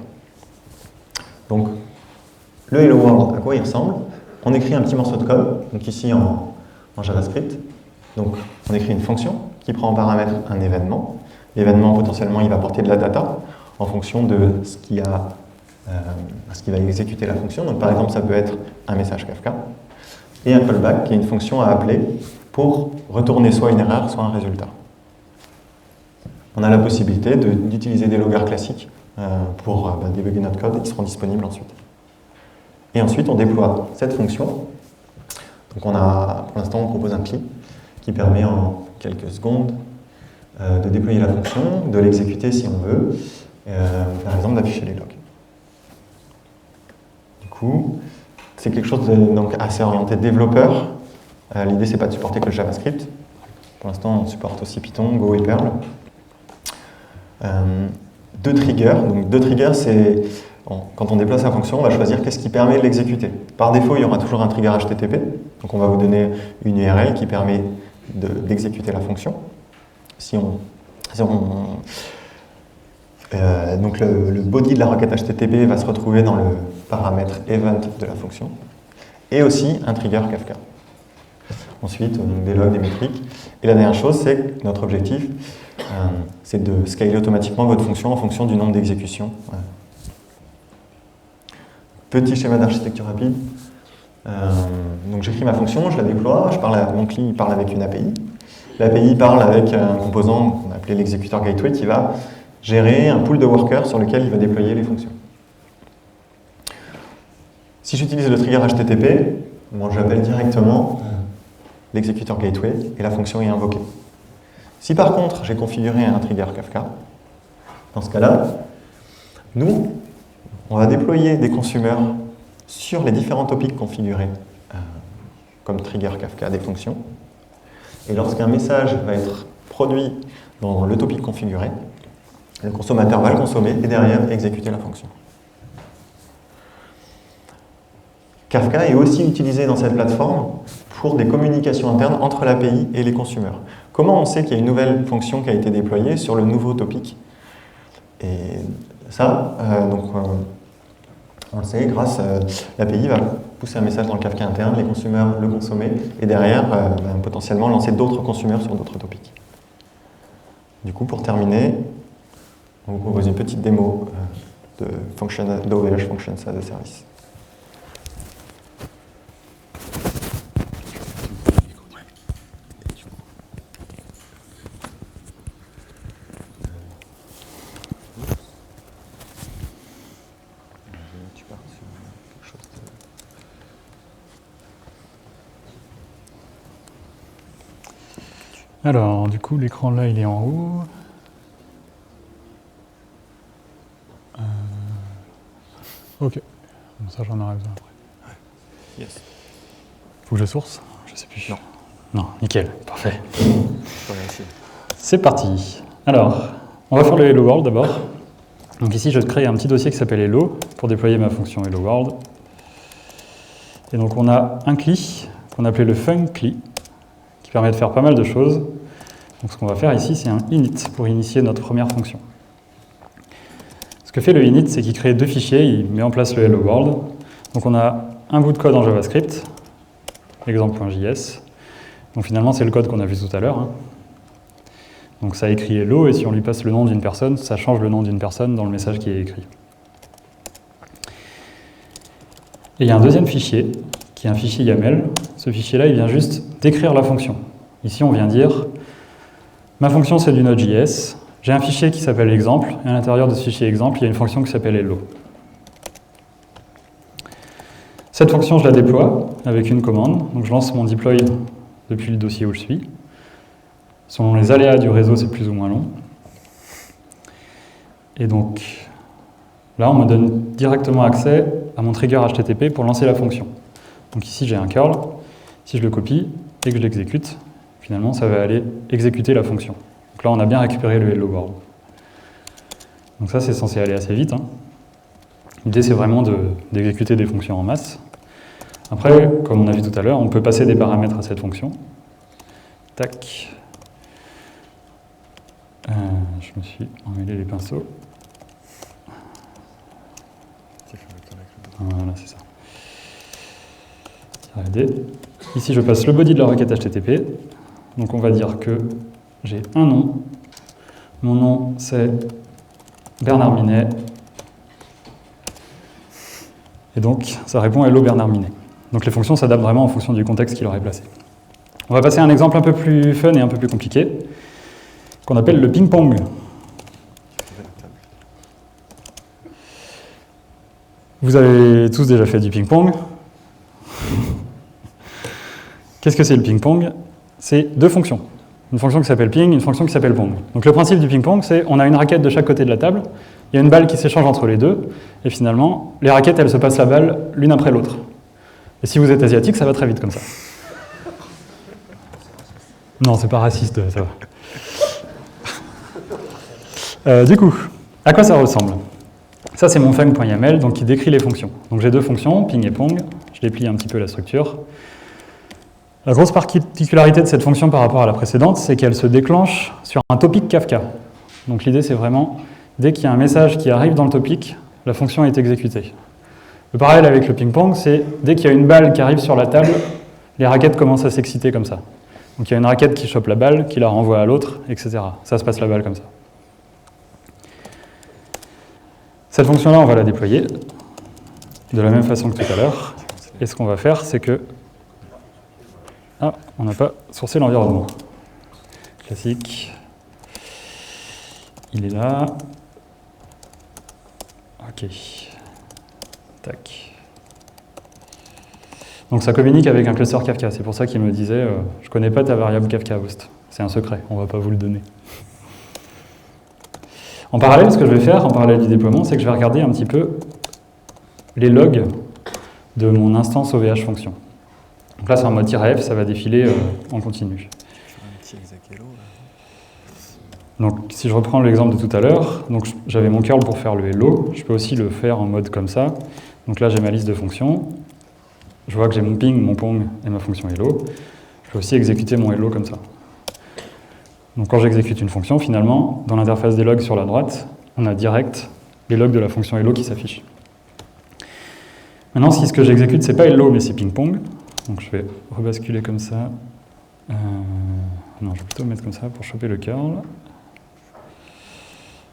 Donc, le Hello World, à quoi il ressemble? On écrit un petit morceau de code, donc ici en JavaScript. Donc, on écrit une fonction qui prend en paramètre un événement. L'événement, potentiellement, il va porter de la data en fonction de ce qui va exécuter la fonction. Donc, par exemple, ça peut être un message Kafka. Et un callback, qui est une fonction à appeler pour retourner soit une erreur, soit un résultat. On a la possibilité d'utiliser des loggers classiques pour débugger notre code, et qui seront disponibles ensuite. Et ensuite, on déploie cette fonction. Donc, pour l'instant, on propose un CLI qui permet en quelques secondes de déployer la fonction, de l'exécuter si on veut, par exemple d'afficher les logs. Du coup, c'est quelque chose de donc, assez orienté développeur. L'idée, c'est pas de supporter que le JavaScript. Pour l'instant, on supporte aussi Python, Go et Perl. Deux triggers. Donc, deux triggers, c'est quand on déplace la fonction, on va choisir qu'est-ce qui permet de l'exécuter. Par défaut, il y aura toujours un trigger HTTP. Donc, on va vous donner une URL qui permet d'exécuter la fonction. Donc le body de la requête HTTP va se retrouver dans le paramètre event de la fonction, et aussi un trigger Kafka. Ensuite, des logs, des métriques. Et la dernière chose, c'est que notre objectif, c'est de scaler automatiquement votre fonction en fonction du nombre d'exécutions. Voilà. Petit schéma d'architecture rapide. Donc j'écris ma fonction, je la déploie, mon CLI parle avec une API. L'API parle avec un composant qu'on a appelé l'exécuteur gateway qui va gérer un pool de workers sur lequel il va déployer les fonctions. Si j'utilise le trigger HTTP, j'appelle directement l'exécuteur gateway et la fonction est invoquée. Si par contre, j'ai configuré un trigger Kafka, dans ce cas-là, nous, on va déployer des consumers sur les différents topics configurés comme trigger Kafka des fonctions. Et lorsqu'un message va être produit dans le topic configuré, le consommateur va le consommer et derrière exécuter la fonction. Kafka est aussi utilisé dans cette plateforme pour des communications internes entre l'API et les consommateurs. Comment on sait qu'il y a une nouvelle fonction qui a été déployée sur le nouveau topic? Et ça, on le sait, grâce à l'API va pousser un message dans le Kafka interne, les consommateurs le consommer, et derrière, potentiellement lancer d'autres consommateurs sur d'autres topics. Du coup, pour terminer, on vous propose une petite démo d'OVH Functions as a Service. Alors, du coup, l'écran là, il est en haut. Ok. Bon, ça, j'en aurai besoin après. Yes. Faut que je source? Je sais plus. Non. Non, nickel, parfait. Merci. C'est parti. Alors, on va faire le Hello World d'abord. Donc ici, je crée un petit dossier qui s'appelle Hello pour déployer ma fonction Hello World. Et donc, on a un CLI qu'on appelait le funcli qui permet de faire pas mal de choses. Donc, ce qu'on va faire ici, c'est un init pour initier notre première fonction. Ce que fait le init, c'est qu'il crée deux fichiers, il met en place le Hello World. Donc, on a un bout de code en JavaScript, exemple.js. Donc, finalement, c'est le code qu'on a vu tout à l'heure. Hein. Donc, ça écrit Hello, et si on lui passe le nom d'une personne, ça change le nom d'une personne dans le message qui est écrit. Et il y a un deuxième fichier, qui est un fichier YAML. Ce fichier-là, il vient juste décrire la fonction. Ici, on vient dire, ma fonction, c'est du Node.js. J'ai un fichier qui s'appelle exemple, et à l'intérieur de ce fichier exemple, il y a une fonction qui s'appelle Hello. Cette fonction, je la déploie avec une commande. Donc, je lance mon deploy depuis le dossier où je suis. Selon les aléas du réseau, c'est plus ou moins long. Et donc, là, on me donne directement accès à mon trigger HTTP pour lancer la fonction. Donc ici, j'ai un curl. Si je le copie et que je l'exécute, finalement, ça va aller exécuter la fonction. Donc là, on a bien récupéré le Hello World. Donc ça, c'est censé aller assez vite. Hein. L'idée, c'est vraiment d'exécuter des fonctions en masse. Après, comme on a vu tout à l'heure, on peut passer des paramètres à cette fonction. Tac. Je me suis emmêlé les pinceaux. Voilà, c'est ça. Ici, je passe le body de la requête HTTP. Donc, on va dire que j'ai un nom. Mon nom, c'est Bernard Minet. Et donc, ça répond Hello Bernard Minet. Donc, les fonctions s'adaptent vraiment en fonction du contexte qu'il aurait placé. On va passer à un exemple un peu plus fun et un peu plus compliqué, qu'on appelle le ping-pong. Vous avez tous déjà fait du ping-pong. Qu'est-ce que c'est le ping-pong? C'est deux fonctions. Une fonction qui s'appelle ping, une fonction qui s'appelle pong. Donc le principe du ping-pong, c'est on a une raquette de chaque côté de la table, il y a une balle qui s'échange entre les deux, et finalement, les raquettes, elles se passent la balle l'une après l'autre. Et si vous êtes asiatique, ça va très vite comme ça. Non, c'est pas raciste, ça va. Du coup, à quoi ça ressemble? Ça, c'est mon fun.yaml, donc qui décrit les fonctions. Donc j'ai deux fonctions, ping et pong. Je déplie un petit peu la structure. La grosse particularité de cette fonction par rapport à la précédente, c'est qu'elle se déclenche sur un topic Kafka. Donc l'idée, c'est vraiment, dès qu'il y a un message qui arrive dans le topic, la fonction est exécutée. Le parallèle avec le ping-pong, c'est dès qu'il y a une balle qui arrive sur la table, les raquettes commencent à s'exciter comme ça. Donc il y a une raquette qui chope la balle, qui la renvoie à l'autre, etc. Ça se passe la balle comme ça. Cette fonction-là, on va la déployer de la même façon que tout à l'heure. Et ce qu'on va faire, c'est que... Ah, on n'a pas sourcé l'environnement. Classique. Il est là. Ok. Tac. Donc ça communique avec un cluster Kafka. C'est pour ça qu'il me disait je ne connais pas ta variable Kafka host. C'est un secret, on ne va pas vous le donner. En parallèle, ce que je vais faire, en parallèle du déploiement, c'est que je vais regarder un petit peu les logs de mon instance OVH fonction. Donc là, c'est en mode -f, ça va défiler en continu. Donc si je reprends l'exemple de tout à l'heure, j'avais mon curl pour faire le hello, je peux aussi le faire en mode comme ça. Donc là, j'ai ma liste de fonctions. Je vois que j'ai mon ping, mon pong et ma fonction hello. Je peux aussi exécuter mon hello comme ça. Donc quand j'exécute une fonction, finalement, dans l'interface des logs sur la droite, on a direct les logs de la fonction hello qui s'affichent. Maintenant, si ce que j'exécute, c'est pas hello, mais c'est ping-pong, donc je vais rebasculer comme ça. Non, je vais plutôt mettre comme ça pour choper le curl.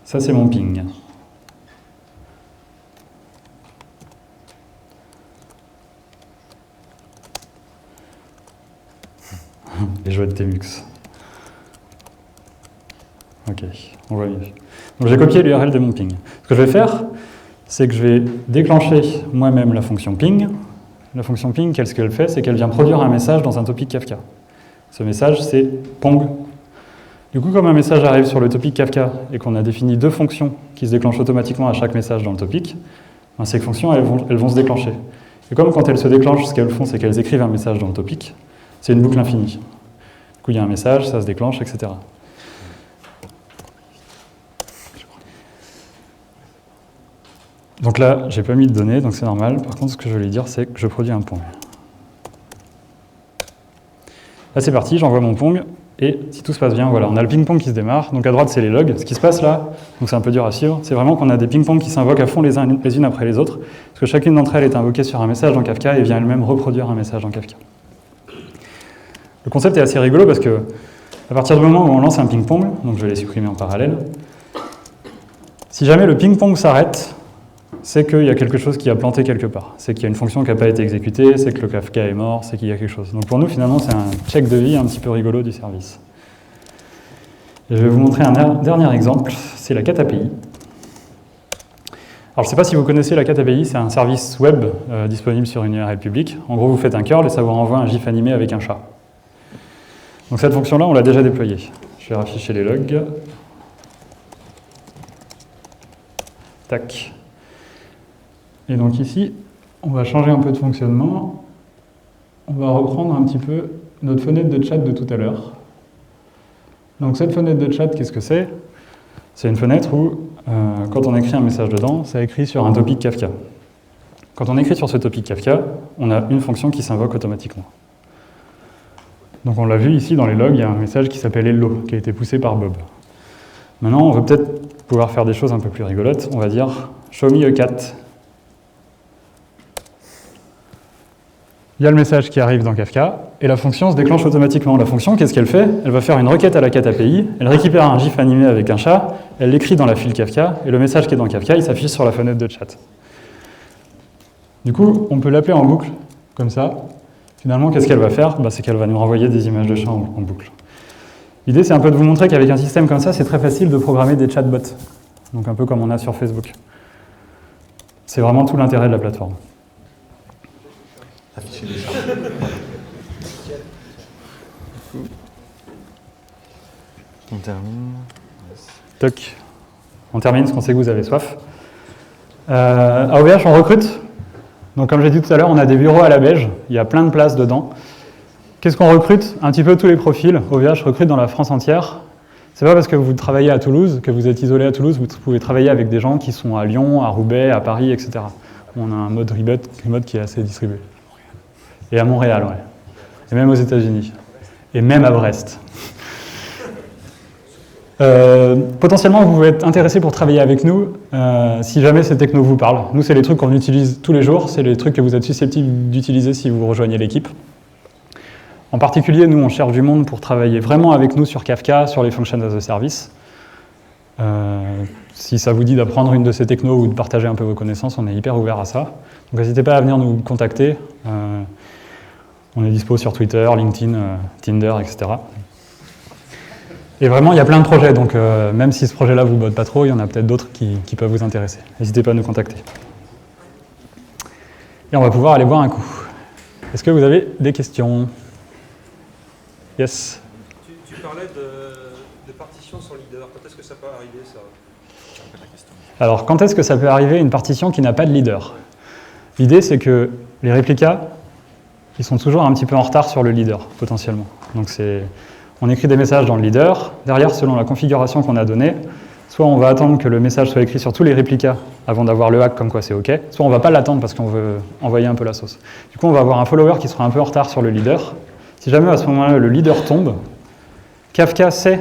Ça, c'est mon ping. Les joies de Temux. Ok, on voit mieux. Donc j'ai copié l'URL de mon ping. Ce que je vais faire, c'est que je vais déclencher moi-même la fonction ping. La fonction ping, qu'est-ce qu'elle fait? C'est qu'elle vient produire un message dans un topic Kafka. Ce message, c'est pong. Du coup, comme un message arrive sur le topic Kafka et qu'on a défini 2 fonctions qui se déclenchent automatiquement à chaque message dans le topic, ces fonctions, elles vont se déclencher. Et comme quand elles se déclenchent, ce qu'elles font, c'est qu'elles écrivent un message dans le topic, c'est une boucle infinie. Du coup, il y a un message, ça se déclenche, etc. Donc là, j'ai pas mis de données, donc c'est normal. Par contre, ce que je voulais dire, c'est que je produis un pong. Là, c'est parti, j'envoie mon pong, et si tout se passe bien, voilà, on a le ping-pong qui se démarre. Donc à droite, c'est les logs. Ce qui se passe là, donc c'est un peu dur à suivre, c'est vraiment qu'on a des ping-pong qui s'invoquent à fond les unes après les autres, parce que chacune d'entre elles est invoquée sur un message dans Kafka et vient elle-même reproduire un message dans Kafka. Le concept est assez rigolo parce que, à partir du moment où on lance un ping-pong, donc je vais les supprimer en parallèle, si jamais le ping-pong s'arrête, c'est qu'il y a quelque chose qui a planté quelque part. C'est qu'il y a une fonction qui n'a pas été exécutée, c'est que le Kafka est mort, c'est qu'il y a quelque chose. Donc pour nous, finalement, c'est un check de vie un petit peu rigolo du service. Et je vais vous montrer un dernier exemple, c'est la cat API. Alors je ne sais pas si vous connaissez la cat API, c'est un service web disponible sur une URL publique. En gros, vous faites un curl et ça vous renvoie un GIF animé avec un chat. Donc cette fonction-là, on l'a déjà déployée. Je vais afficher les logs. Tac. Et donc ici, on va changer un peu de fonctionnement. On va reprendre un petit peu notre fenêtre de chat de tout à l'heure. Donc cette fenêtre de chat, qu'est-ce que c'est? C'est une fenêtre où, quand on écrit un message dedans, ça écrit sur un topic Kafka. Quand on écrit sur ce topic Kafka, on a une fonction qui s'invoque automatiquement. Donc on l'a vu ici dans les logs, il y a un message qui s'appelle hello, qui a été poussé par Bob. Maintenant, on veut peut-être pouvoir faire des choses un peu plus rigolotes. On va dire show me a cat. Il y a le message qui arrive dans Kafka, et la fonction se déclenche automatiquement. La fonction, qu'est-ce qu'elle fait? Elle va faire une requête à la cat API, elle récupère un GIF animé avec un chat, elle l'écrit dans la file Kafka, et le message qui est dans Kafka, il s'affiche sur la fenêtre de chat. Du coup, on peut l'appeler en boucle, comme ça. Finalement, qu'est-ce qu'elle va faire? C'est qu'elle va nous renvoyer des images de chats en boucle. L'idée, c'est un peu de vous montrer qu'avec un système comme ça, c'est très facile de programmer des chatbots. Donc un peu comme on a sur Facebook. C'est vraiment tout l'intérêt de la plateforme. Afficher les chats. On termine. Toc. On termine parce qu'on sait que vous avez soif. À OVH, on recrute. Donc comme j'ai dit tout à l'heure, on a des bureaux à la Beige. Il y a plein de places dedans. Qu'est-ce qu'on recrute? Un petit peu tous les profils. OVH recrute dans la France entière. C'est pas parce que vous travaillez à Toulouse, que vous êtes isolé à Toulouse, vous pouvez travailler avec des gens qui sont à Lyon, à Roubaix, à Paris, etc. On a un mode remote qui est assez distribué. Et à Montréal, ouais. Et même aux États-Unis. Et même à Brest. Potentiellement, vous pouvez être intéressé pour travailler avec nous si jamais ces technos vous parlent. Nous, c'est les trucs qu'on utilise tous les jours, c'est les trucs que vous êtes susceptibles d'utiliser si vous rejoignez l'équipe. En particulier, nous, on cherche du monde pour travailler vraiment avec nous sur Kafka, sur les functions as a service. Si ça vous dit d'apprendre une de ces technos ou de partager un peu vos connaissances, on est hyper ouvert à ça. Donc n'hésitez pas à venir nous contacter. On est dispo sur Twitter, LinkedIn, Tinder, etc. Et vraiment, il y a plein de projets, donc même si ce projet-là ne vous botte pas trop, il y en a peut-être d'autres qui peuvent vous intéresser. N'hésitez pas à nous contacter. Et on va pouvoir aller boire un coup. Est-ce que vous avez des questions? Yes. Tu parlais de partition sans leader. Quand est-ce que ça peut arriver, ça? Alors, quand est-ce que ça peut arriver une partition qui n'a pas de leader? L'idée, c'est que les réplicas, ils sont toujours un petit peu en retard sur le leader, potentiellement. Donc, on écrit des messages dans le leader. Derrière, selon la configuration qu'on a donnée, soit on va attendre que le message soit écrit sur tous les réplicas avant d'avoir le hack comme quoi c'est OK, soit on ne va pas l'attendre parce qu'on veut envoyer un peu la sauce. Du coup, on va avoir un follower qui sera un peu en retard sur le leader. Si jamais à ce moment-là, le leader tombe, Kafka sait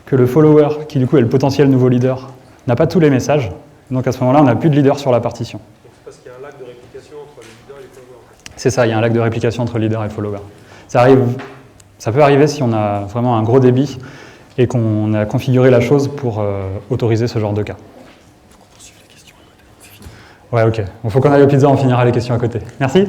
que le follower, qui du coup est le potentiel nouveau leader, n'a pas tous les messages. Donc à ce moment-là, on n'a plus de leader sur la partition. Donc c'est parce qu'il y a un lag de réplication entre le leader et le follower. C'est ça, il y a un lag de réplication entre leader et follower. Ça peut arriver si on a vraiment un gros débit et qu'on a configuré la chose pour autoriser ce genre de cas. Ouais, ok. Il faut qu'on aille aux pizzas, on finira les questions à côté. Merci.